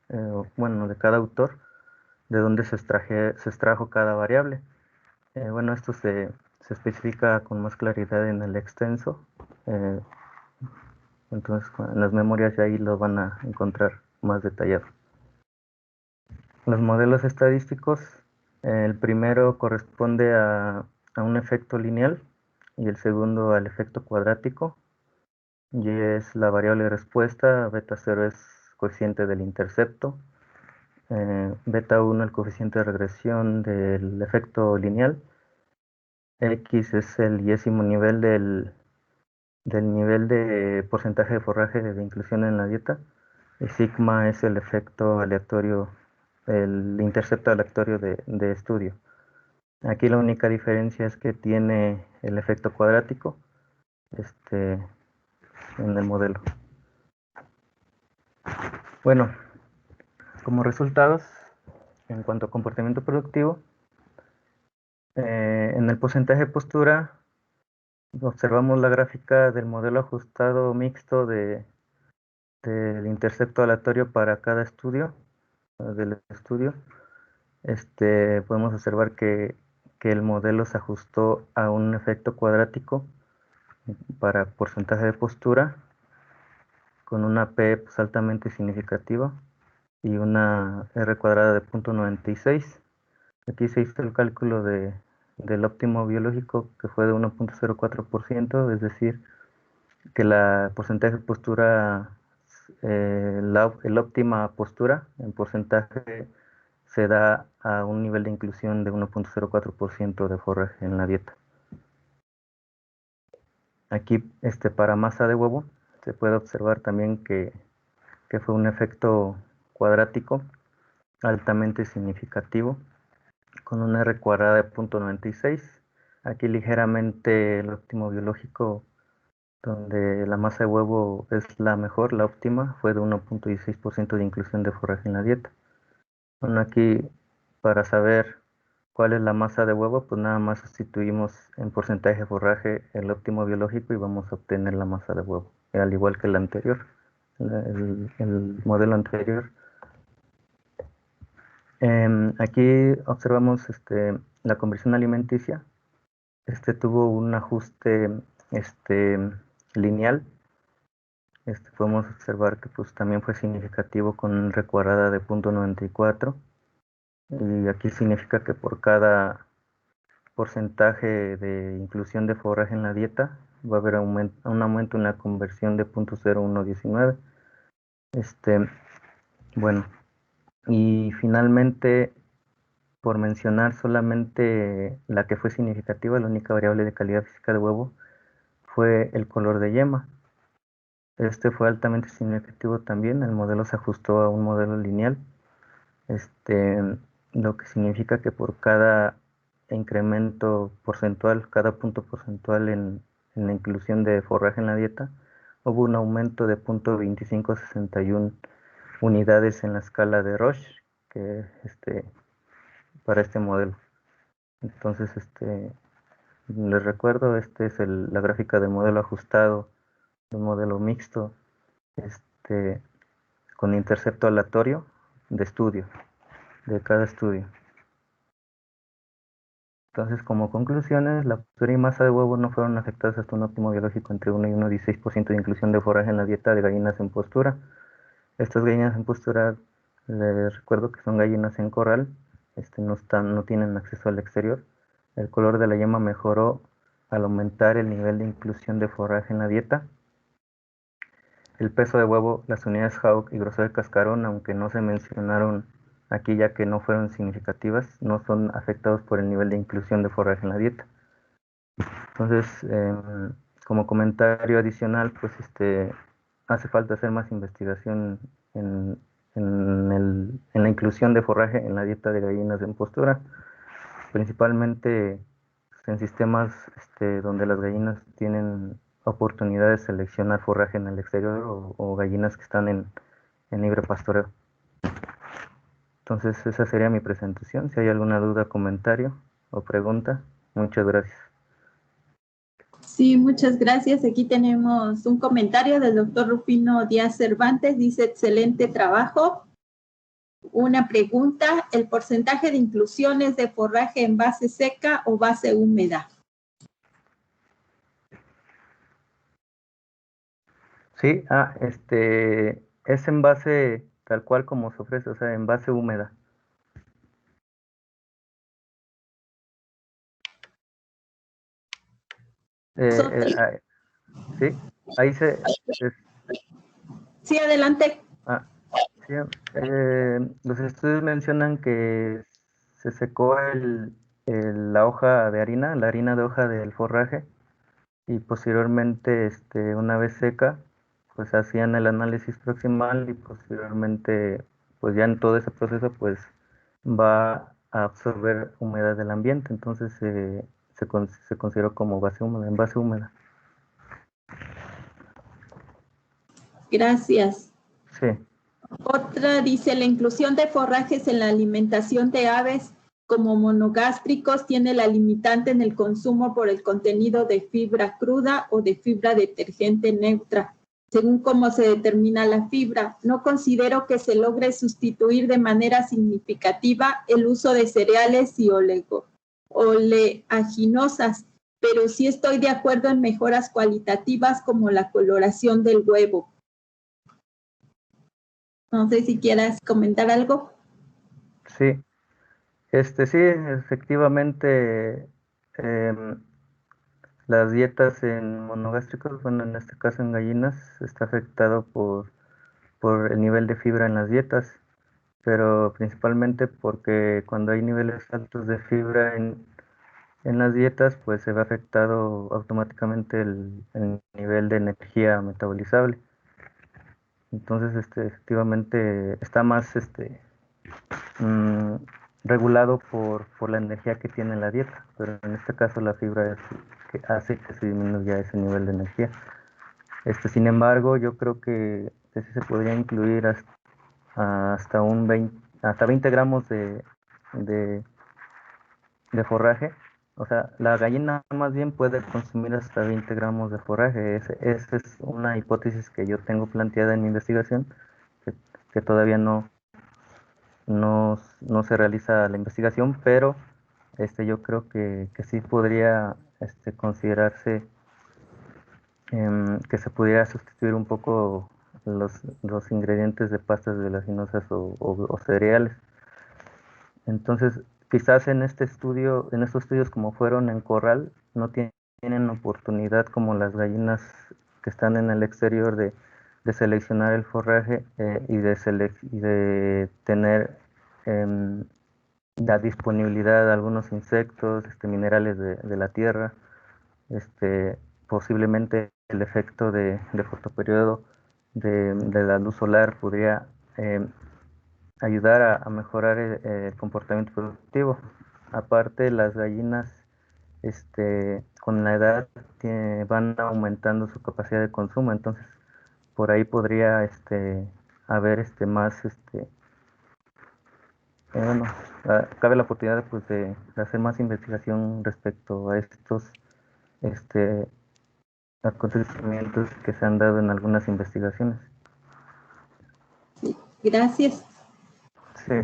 de cada autor, de donde se extrajo cada variable. Esto se especifica con más claridad en el extenso. Entonces, en las memorias ya ahí lo van a encontrar más detallado. Los modelos estadísticos, el primero corresponde a un efecto lineal y el segundo al efecto cuadrático. Y es la variable de respuesta, beta 0 es coeficiente del intercepto, beta 1 el coeficiente de regresión del efecto lineal, X es el 10º nivel del nivel de porcentaje de forraje de inclusión en la dieta, y sigma es el efecto aleatorio, el intercepto aleatorio de estudio. Aquí la única diferencia es que tiene el efecto cuadrático en el modelo. Bueno, como resultados, en cuanto a comportamiento productivo, en el porcentaje de postura observamos la gráfica del modelo ajustado mixto del intercepto aleatorio para cada estudio del estudio. Podemos observar que el modelo se ajustó a un efecto cuadrático para porcentaje de postura con una P pues, altamente significativa y una R cuadrada de 0.96. Aquí se hizo el cálculo del óptimo biológico, que fue de 1.04%, es decir, que la porcentaje de postura, el óptima postura en porcentaje se da a un nivel de inclusión de 1.04% de forraje en la dieta. Aquí, para masa de huevo, se puede observar también que fue un efecto cuadrático altamente significativo, con una R cuadrada de 0.96. Aquí ligeramente el óptimo biológico, donde la masa de huevo es la mejor, la óptima, fue de 1.16% de inclusión de forraje en la dieta. Bueno, aquí para saber cuál es la masa de huevo, pues nada más sustituimos en porcentaje de forraje el óptimo biológico y vamos a obtener la masa de huevo, al igual que el anterior, el modelo anterior. Aquí observamos la conversión alimenticia. Tuvo un ajuste lineal. Podemos observar que pues, también fue significativo con una R cuadrada de 0.94. Y aquí significa que por cada porcentaje de inclusión de forraje en la dieta va a haber un aumento en la conversión de 0.0119. Bueno, y finalmente por mencionar solamente la que fue significativa, la única variable de calidad física de huevo, fue el color de yema. Este fue altamente significativo también. El modelo se ajustó a un modelo lineal, lo que significa que por cada incremento porcentual, cada punto porcentual en la inclusión de forraje en la dieta, hubo un aumento de 0.2561 unidades en la escala de Roche, que para este modelo. Entonces, les recuerdo, esta es la gráfica del modelo ajustado, un modelo mixto, con intercepto aleatorio de estudio, de cada estudio. Entonces, como conclusiones, la postura y masa de huevo no fueron afectadas hasta un óptimo biológico entre 1 y 1,16% de inclusión de forraje en la dieta de gallinas en postura. Estas gallinas en postura, les recuerdo que son gallinas en corral, no tienen acceso al exterior. El color de la yema mejoró al aumentar el nivel de inclusión de forraje en la dieta. El peso de huevo, las unidades Hauck y grosor de cascarón, aunque no se mencionaron aquí ya que no fueron significativas, no son afectados por el nivel de inclusión de forraje en la dieta. Entonces, como comentario adicional, pues hace falta hacer más investigación en la inclusión de forraje en la dieta de gallinas en postura, principalmente en sistemas donde las gallinas tienen oportunidad de seleccionar forraje en el exterior o gallinas que están en libre pastoreo. Entonces esa sería mi presentación. Si hay alguna duda, comentario o pregunta, muchas gracias. Sí, muchas gracias. Aquí tenemos un comentario del doctor Rufino Díaz Cervantes. Dice, excelente trabajo. Una pregunta, ¿el porcentaje de inclusión es de forraje en base seca o base húmeda? Sí, es en base tal cual como se ofrece, o sea, en base húmeda. Sí, ahí sí, adelante. Sí, los estudios mencionan que se secó la hoja de harina, la harina de hoja del forraje, y posteriormente, una vez seca, pues hacían el análisis proximal y posteriormente, pues ya en todo ese proceso, pues va a absorber humedad del ambiente, entonces se consideró como base húmeda, en base húmeda. Gracias. Sí. Otra dice, la inclusión de forrajes en la alimentación de aves como monogástricos tiene la limitante en el consumo por el contenido de fibra cruda o de fibra detergente neutra, según cómo se determina la fibra. No considero que se logre sustituir de manera significativa el uso de cereales y oleaginosas, pero sí estoy de acuerdo en mejoras cualitativas como la coloración del huevo. No sé si quieras comentar algo. Sí, sí, efectivamente, las dietas en monogástricos, bueno, en este caso en gallinas, está afectado por el nivel de fibra en las dietas, pero principalmente porque cuando hay niveles altos de fibra en las dietas, pues se ve afectado automáticamente el nivel de energía metabolizable. Entonces, efectivamente, está más regulado por la energía que tiene la dieta, pero en este caso la fibra es que hace que se disminuya ese nivel de energía. Sin embargo, yo creo que sí se podría incluir hasta 20 gramos de forraje. O sea, la gallina más bien puede consumir hasta 20 gramos de forraje. Esa es una hipótesis que yo tengo planteada en mi investigación, que todavía no se realiza la investigación, pero yo creo que sí podría considerarse que se pudiera sustituir un poco los ingredientes de pastas oleaginosas o cereales. Entonces, quizás en estos estudios como fueron en corral, no tienen oportunidad como las gallinas que están en el exterior de seleccionar el forraje y de tener la disponibilidad de algunos insectos, minerales de la tierra, posiblemente el efecto de fotoperiodo de la luz solar podría ayudar a mejorar el comportamiento productivo. Aparte, las gallinas con la edad van aumentando su capacidad de consumo, entonces por ahí podría haber más bueno, cabe la oportunidad pues de hacer más investigación respecto a estos este, acontecimientos que se han dado en algunas investigaciones. Sí, gracias. Sí.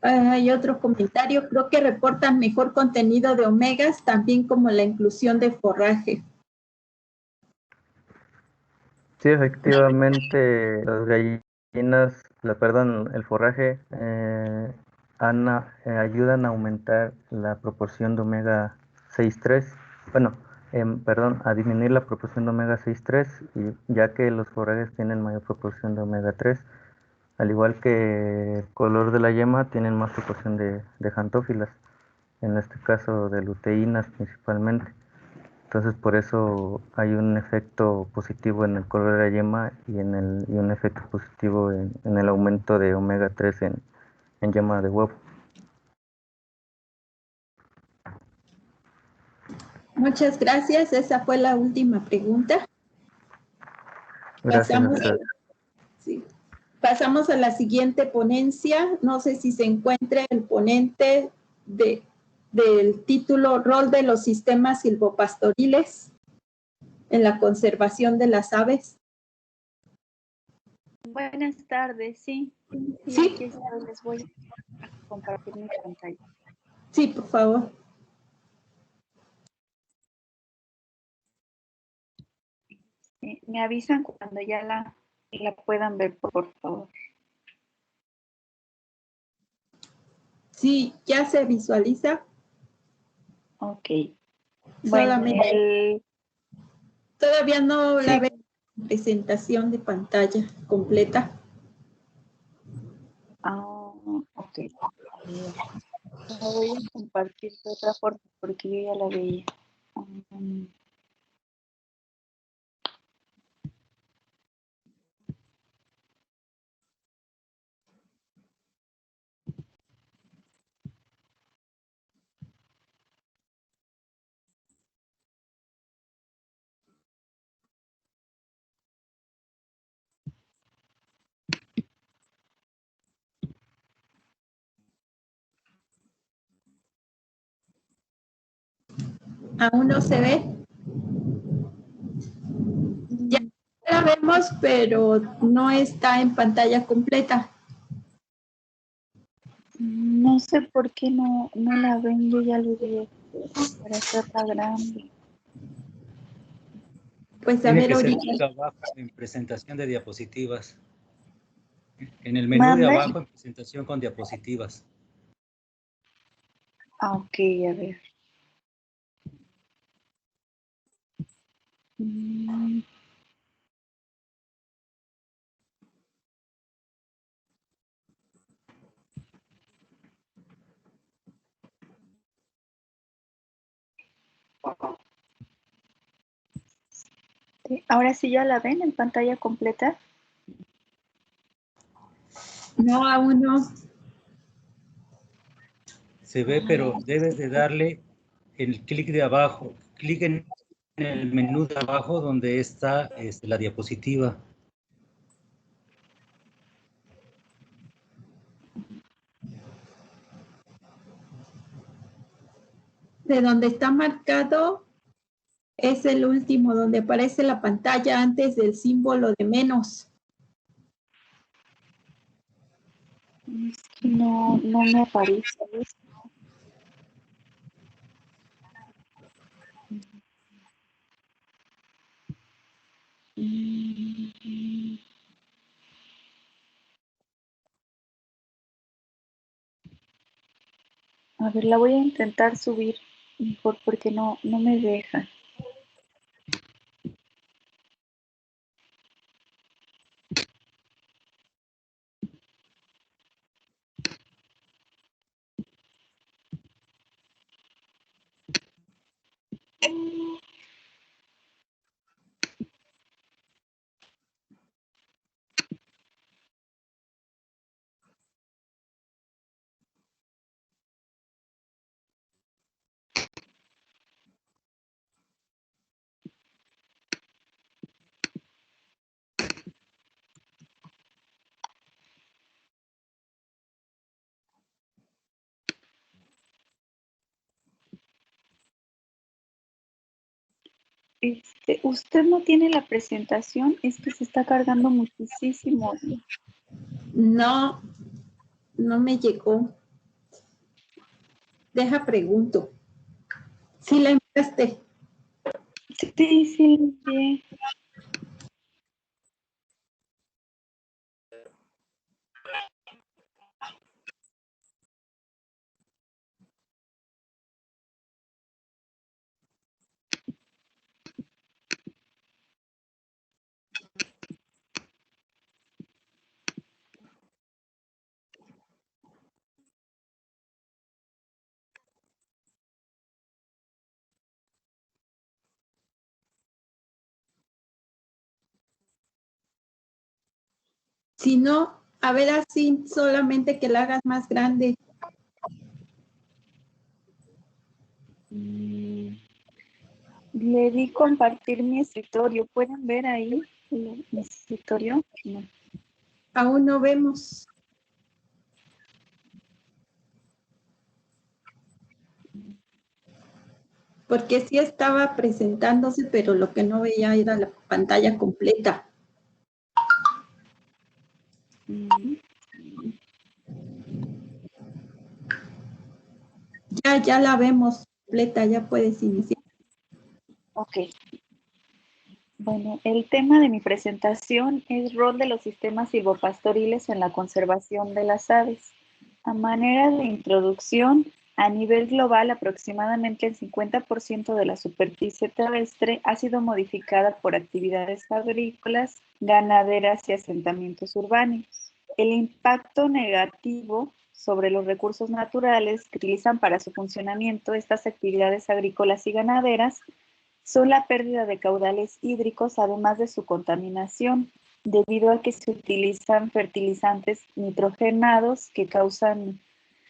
Hay otro comentario, creo que reportan mejor contenido de omegas, también como la inclusión de forraje. Sí, efectivamente, las gallinas, perdón, el forraje ayudan a aumentar la proporción de omega 6,3, bueno, perdón, a disminuir la proporción de omega 6,3, y ya que los forrajes tienen mayor proporción de omega 3, al igual que el color de la yema, tienen más proporción de xantófilas, en este caso de luteínas principalmente. Entonces por eso hay un efecto positivo en el color de la yema y un efecto positivo en el aumento de omega 3 en yema de huevo. Muchas gracias, esa fue la última pregunta. Gracias. Sí. Pasamos a la siguiente ponencia. No sé si se encuentra el ponente del título Rol de los sistemas silvopastoriles en la conservación de las aves. Buenas tardes, sí. Sí. Aquí les voy a compartir mi pantalla. Sí, por favor. Me avisan cuando ya la puedan ver, por favor. Sí, ya se visualiza. Ok. Solamente. Todavía no sí. la veo en presentación de pantalla completa. Ok. La voy a compartir de otra forma porque yo ya la veía. Aún no se ve. Ya la vemos, pero no está en pantalla completa. No sé por qué no la ven, yo ya lo vi para hacerla grande. Pues a Tiene ver que ser ahorita. abajo en presentación de diapositivas. En el menú de abajo en presentación con diapositivas. Ok, a ver. Ahora sí ya la ven en pantalla completa. No, aún no. Se ve, pero debes de darle el clic de abajo. Clic en el menú de abajo donde está la diapositiva. De donde está marcado es el último, donde aparece la pantalla antes del símbolo de menos. Es que no me aparece. A ver, la voy a intentar subir mejor porque no me deja. Usted no tiene la presentación, es que se está cargando muchísimo. No, no me llegó. Deja pregunto. ¿Sí la enviaste? Sí, bien. Si no, a ver así, solamente que la hagas más grande. Le di compartir mi escritorio. ¿Pueden ver ahí mi escritorio? No. Aún no vemos. Porque sí estaba presentándose, pero lo que no veía era la pantalla completa. Ya la vemos completa, ya puedes iniciar. Ok. Bueno, el tema de mi presentación es rol de los sistemas silvopastoriles en la conservación de las aves. A manera de introducción, a nivel global, aproximadamente el 50% de la superficie terrestre ha sido modificada por actividades agrícolas, ganaderas y asentamientos urbanos. El impacto negativo sobre los recursos naturales que utilizan para su funcionamiento estas actividades agrícolas y ganaderas son la pérdida de caudales hídricos, además de su contaminación, debido a que se utilizan fertilizantes nitrogenados que causan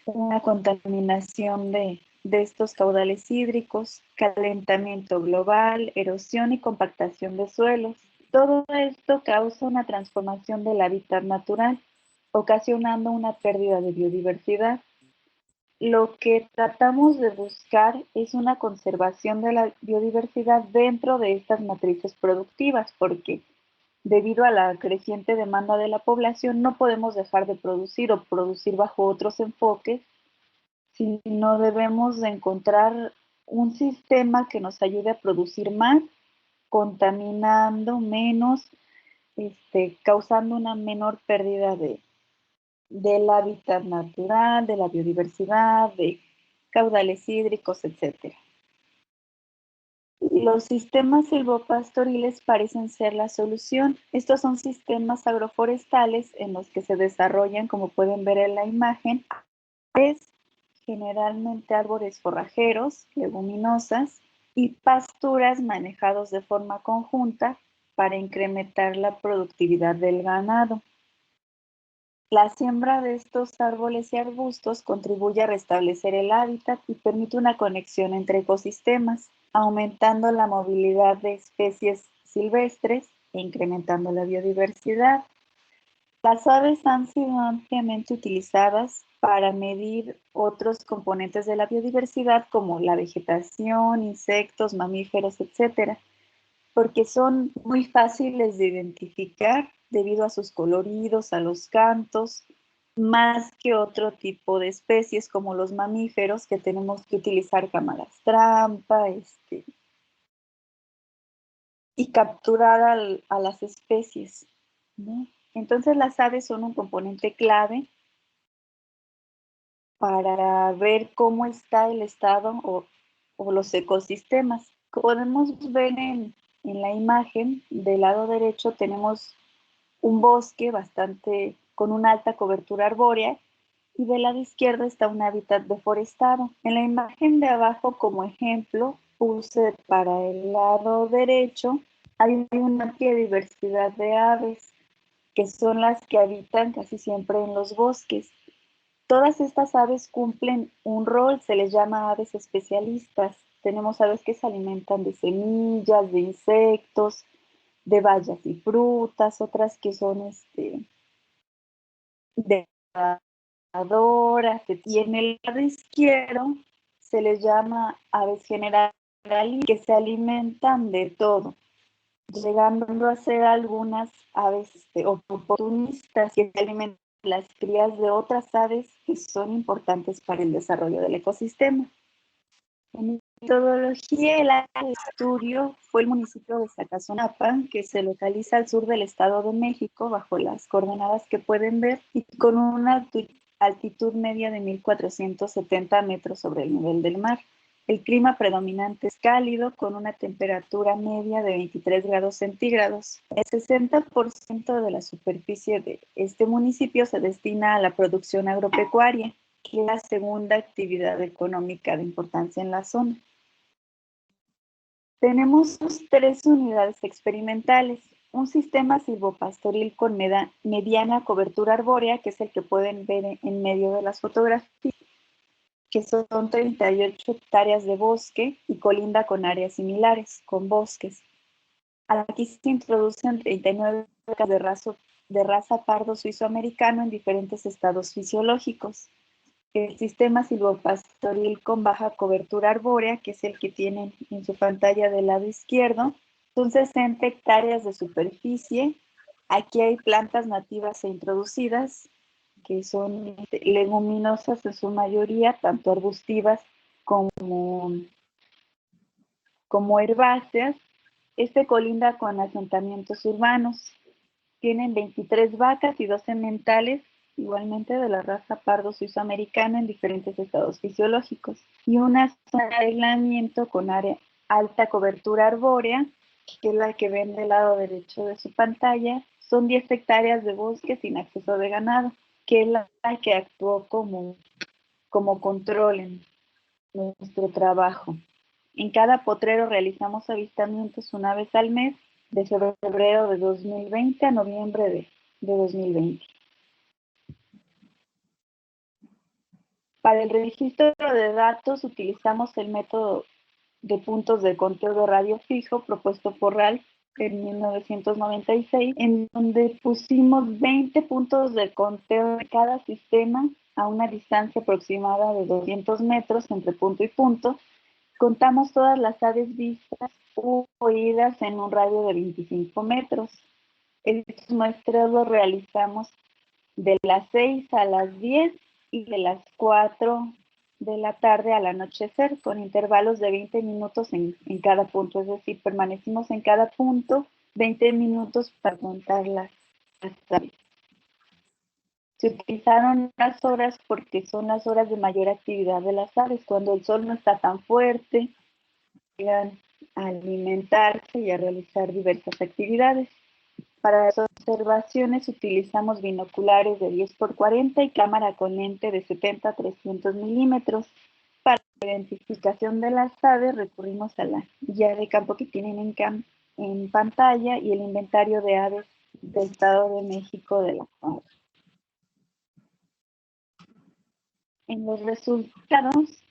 una contaminación de estos caudales hídricos, calentamiento global, erosión y compactación de suelos. Todo esto causa una transformación del hábitat natural, ocasionando una pérdida de biodiversidad. Lo que tratamos de buscar es una conservación de la biodiversidad dentro de estas matrices productivas, porque debido a la creciente demanda de la población no podemos dejar de producir o producir bajo otros enfoques, sino debemos de encontrar un sistema que nos ayude a producir más, contaminando menos, causando una menor pérdida del hábitat natural, de la biodiversidad, de caudales hídricos, etc. Los sistemas silvopastoriles parecen ser la solución. Estos son sistemas agroforestales en los que se desarrollan, como pueden ver en la imagen, generalmente árboles forrajeros, leguminosas y pasturas manejados de forma conjunta para incrementar la productividad del ganado. La siembra de estos árboles y arbustos contribuye a restablecer el hábitat y permite una conexión entre ecosistemas, aumentando la movilidad de especies silvestres e incrementando la biodiversidad. Las aves han sido ampliamente utilizadas para medir otros componentes de la biodiversidad como la vegetación, insectos, mamíferos, etc., porque son muy fáciles de identificar debido a sus coloridos, a los cantos, más que otro tipo de especies como los mamíferos que tenemos que utilizar cámaras trampa y capturar a las especies, ¿no? Entonces las aves son un componente clave para ver cómo está el estado o los ecosistemas. Podemos ver en la imagen del lado derecho tenemos un bosque con una alta cobertura arbórea y del lado izquierdo está un hábitat deforestado. En la imagen de abajo, como ejemplo, puse para el lado derecho, hay una amplia diversidad de aves que son las que habitan casi siempre en los bosques. Todas estas aves cumplen un rol, se les llama aves especialistas. Tenemos aves que se alimentan de semillas, de insectos, de bayas y frutas, otras que son depredadoras. Y en el lado izquierdo se les llama aves generalistas, que se alimentan de todo, llegando a ser algunas aves oportunistas que se alimentan de las crías de otras aves que son importantes para el desarrollo del ecosistema. En metodología, el área de estudio fue el municipio de Zacazonapa, que se localiza al sur del Estado de México, bajo las coordenadas que pueden ver, y con una altitud media de 1.470 metros sobre el nivel del mar. El clima predominante es cálido, con una temperatura media de 23 grados centígrados. El 60% de la superficie de este municipio se destina a la producción agropecuaria, que es la segunda actividad económica de importancia en la zona. Tenemos 3 unidades experimentales. Un sistema silvopastoril con mediana cobertura arbórea, que es el que pueden ver en medio de las fotografías, que son 38 hectáreas de bosque y colinda con áreas similares, con bosques. Aquí se introducen 39 vacas de raza pardo suizo-americano en diferentes estados fisiológicos. El sistema silvopastoril con baja cobertura arbórea, que es el que tienen en su pantalla del lado izquierdo, son 60 hectáreas de superficie. Aquí hay plantas nativas e introducidas, que son leguminosas en su mayoría, tanto arbustivas como herbáceas. Colinda con asentamientos urbanos. Tienen 23 vacas y 2 sementales, igualmente de la raza pardo suizo-americana en diferentes estados fisiológicos. Y una zona de aislamiento con alta cobertura arbórea, que es la que ven del lado derecho de su pantalla. Son 10 hectáreas de bosque sin acceso de ganado, que es la que actuó como control en nuestro trabajo. En cada potrero realizamos avistamientos una vez al mes, de febrero de 2020 a noviembre de 2020. Para el registro de datos utilizamos el método de puntos de conteo de radio fijo propuesto por Ralph en 1996, en donde pusimos 20 puntos de conteo de cada sistema a una distancia aproximada de 200 metros entre punto y punto. Contamos todas las aves vistas u oídas en un radio de 25 metros. Estos muestreos los realizamos de las 6 a las 10 y de las 4 de la tarde al anochecer, con intervalos de 20 minutos en cada punto. Es decir, permanecimos en cada punto 20 minutos para contar las aves. Se utilizaron las horas porque son las horas de mayor actividad de las aves, cuando el sol no está tan fuerte, llegan a alimentarse y a realizar diversas actividades. Para las observaciones utilizamos binoculares de 10x40 y cámara con lente de 70 a 300 milímetros. Para la identificación de las aves recurrimos a la guía de campo que tienen en pantalla y el inventario de aves del Estado de México de la zona. En los resultados,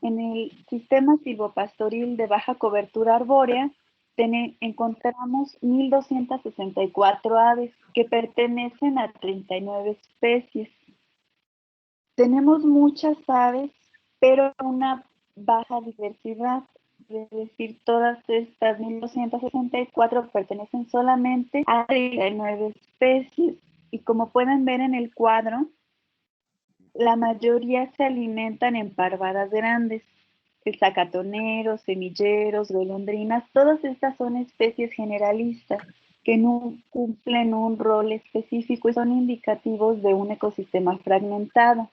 en el sistema silvopastoril de baja cobertura arbórea, encontramos 1.264 aves que pertenecen a 39 especies. Tenemos muchas aves, pero una baja diversidad, es decir, todas estas 1.264 pertenecen solamente a 39 especies. Y como pueden ver en el cuadro, la mayoría se alimentan en parvadas grandes. El zacatonero, semilleros, golondrinas, todas estas son especies generalistas que no cumplen un rol específico y son indicativos de un ecosistema fragmentado.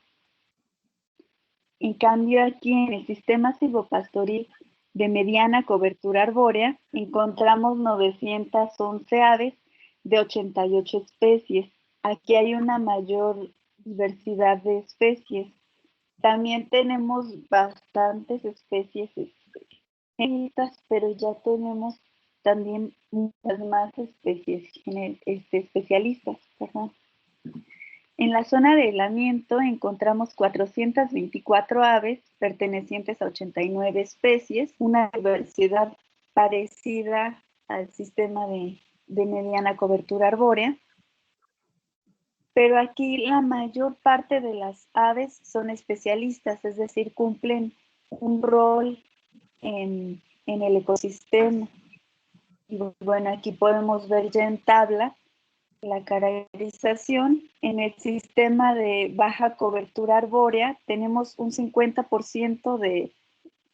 En cambio, aquí en el sistema silvopastoril de mediana cobertura arbórea encontramos 911 aves de 88 especies. Aquí hay una mayor diversidad de especies. También tenemos bastantes especies pero ya tenemos también muchas más especies especialistas. Perdón. En la zona de aislamiento encontramos 424 aves pertenecientes a 89 especies, una diversidad parecida al sistema de mediana cobertura arbórea. Pero aquí la mayor parte de las aves son especialistas, es decir, cumplen un rol en en el ecosistema. Y bueno, aquí podemos ver ya en tabla la caracterización. En el sistema de baja cobertura arbórea tenemos un 50%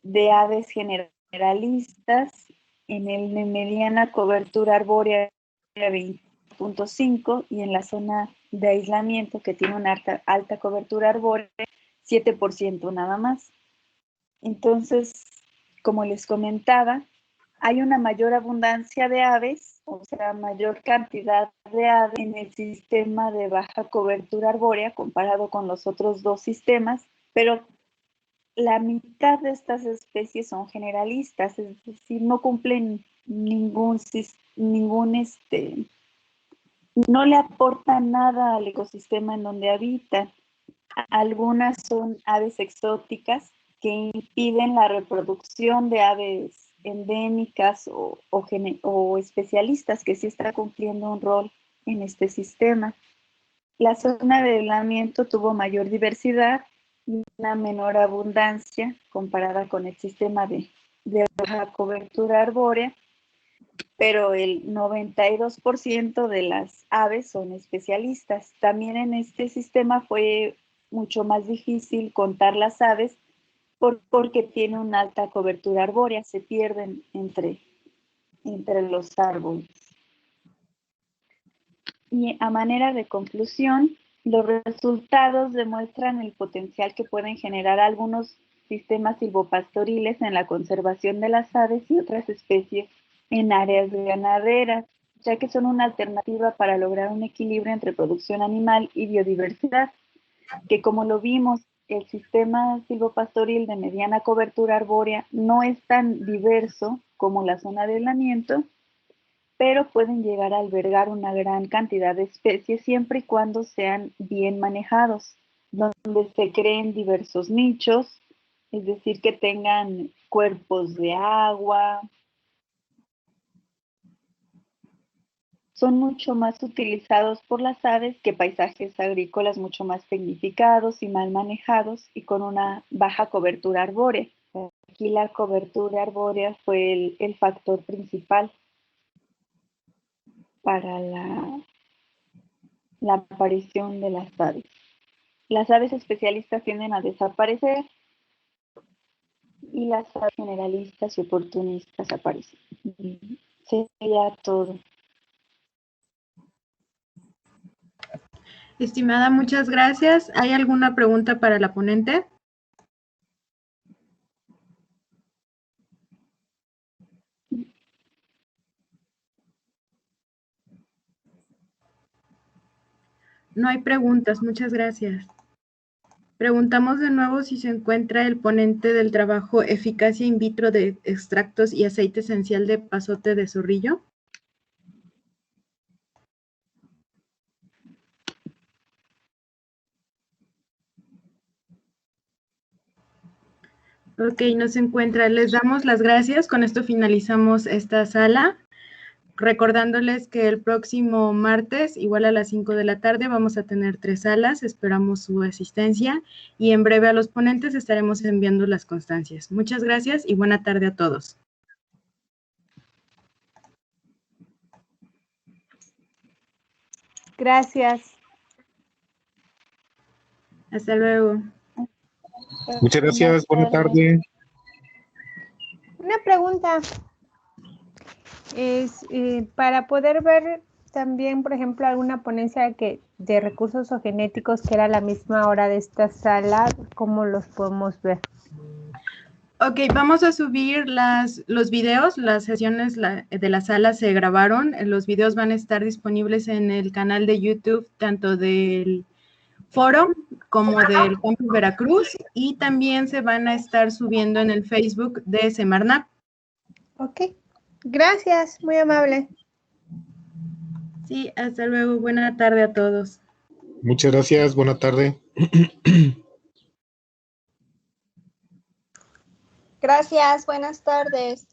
de aves generalistas, en el de mediana cobertura arbórea 20.5 y en la zona de aislamiento que tiene una alta cobertura arbórea 7% nada más. Entonces, como les comentaba, hay una mayor abundancia de aves, o sea, mayor cantidad de aves en el sistema de baja cobertura arbórea comparado con los otros dos sistemas, pero la mitad de estas especies son generalistas, es decir, no cumplen no le aportan nada al ecosistema en donde habitan. Algunas son aves exóticas que impiden la reproducción de aves endémicas o especialistas que sí están cumpliendo un rol en este sistema. La zona de aislamiento tuvo mayor diversidad y una menor abundancia comparada con el sistema de baja cobertura arbórea, pero el 92% de las aves son especialistas. También en este sistema fue mucho más difícil contar las aves porque tiene una alta cobertura arbórea, se pierden entre los árboles. Y a manera de conclusión, los resultados demuestran el potencial que pueden generar algunos sistemas silvopastoriles en la conservación de las aves y otras especies en áreas ganaderas, ya que son una alternativa para lograr un equilibrio entre producción animal y biodiversidad, que como lo vimos, el sistema silvopastoril de mediana cobertura arbórea no es tan diverso como la zona de aislamiento, pero pueden llegar a albergar una gran cantidad de especies siempre y cuando sean bien manejados, donde se creen diversos nichos, es decir, que tengan cuerpos de agua. Son mucho más utilizados por las aves que paisajes agrícolas mucho más tecnificados y mal manejados y con una baja cobertura arbórea. Aquí la cobertura arbórea fue el factor principal para la aparición de las aves. Las aves especialistas tienden a desaparecer y las aves generalistas y oportunistas aparecen. Sería todo. Estimada, muchas gracias. ¿Hay alguna pregunta para la ponente? No hay preguntas, muchas gracias. Preguntamos de nuevo si se encuentra el ponente del trabajo Eficacia in vitro de extractos y aceite esencial de pasote de zorrillo. Ok, no se encuentra. Les damos las gracias. Con esto finalizamos esta sala. Recordándoles que el próximo martes, igual a las 5 de la tarde, vamos a tener 3 salas. Esperamos su asistencia y en breve a los ponentes estaremos enviando las constancias. Muchas gracias y buena tarde a todos. Gracias. Hasta luego. Muchas gracias, buena tarde. Una pregunta. Es para poder ver también, por ejemplo, alguna ponencia de recursos o genéticos que era la misma hora de esta sala, ¿cómo los podemos ver? Ok, vamos a subir los videos, las sesiones de la sala se grabaron, los videos van a estar disponibles en el canal de YouTube, tanto del foro como del Campus Veracruz, y también se van a estar subiendo en el Facebook de Semarnat. Ok, gracias, muy amable. Sí, hasta luego, buena tarde a todos. Muchas gracias, buena tarde. Gracias, buenas tardes.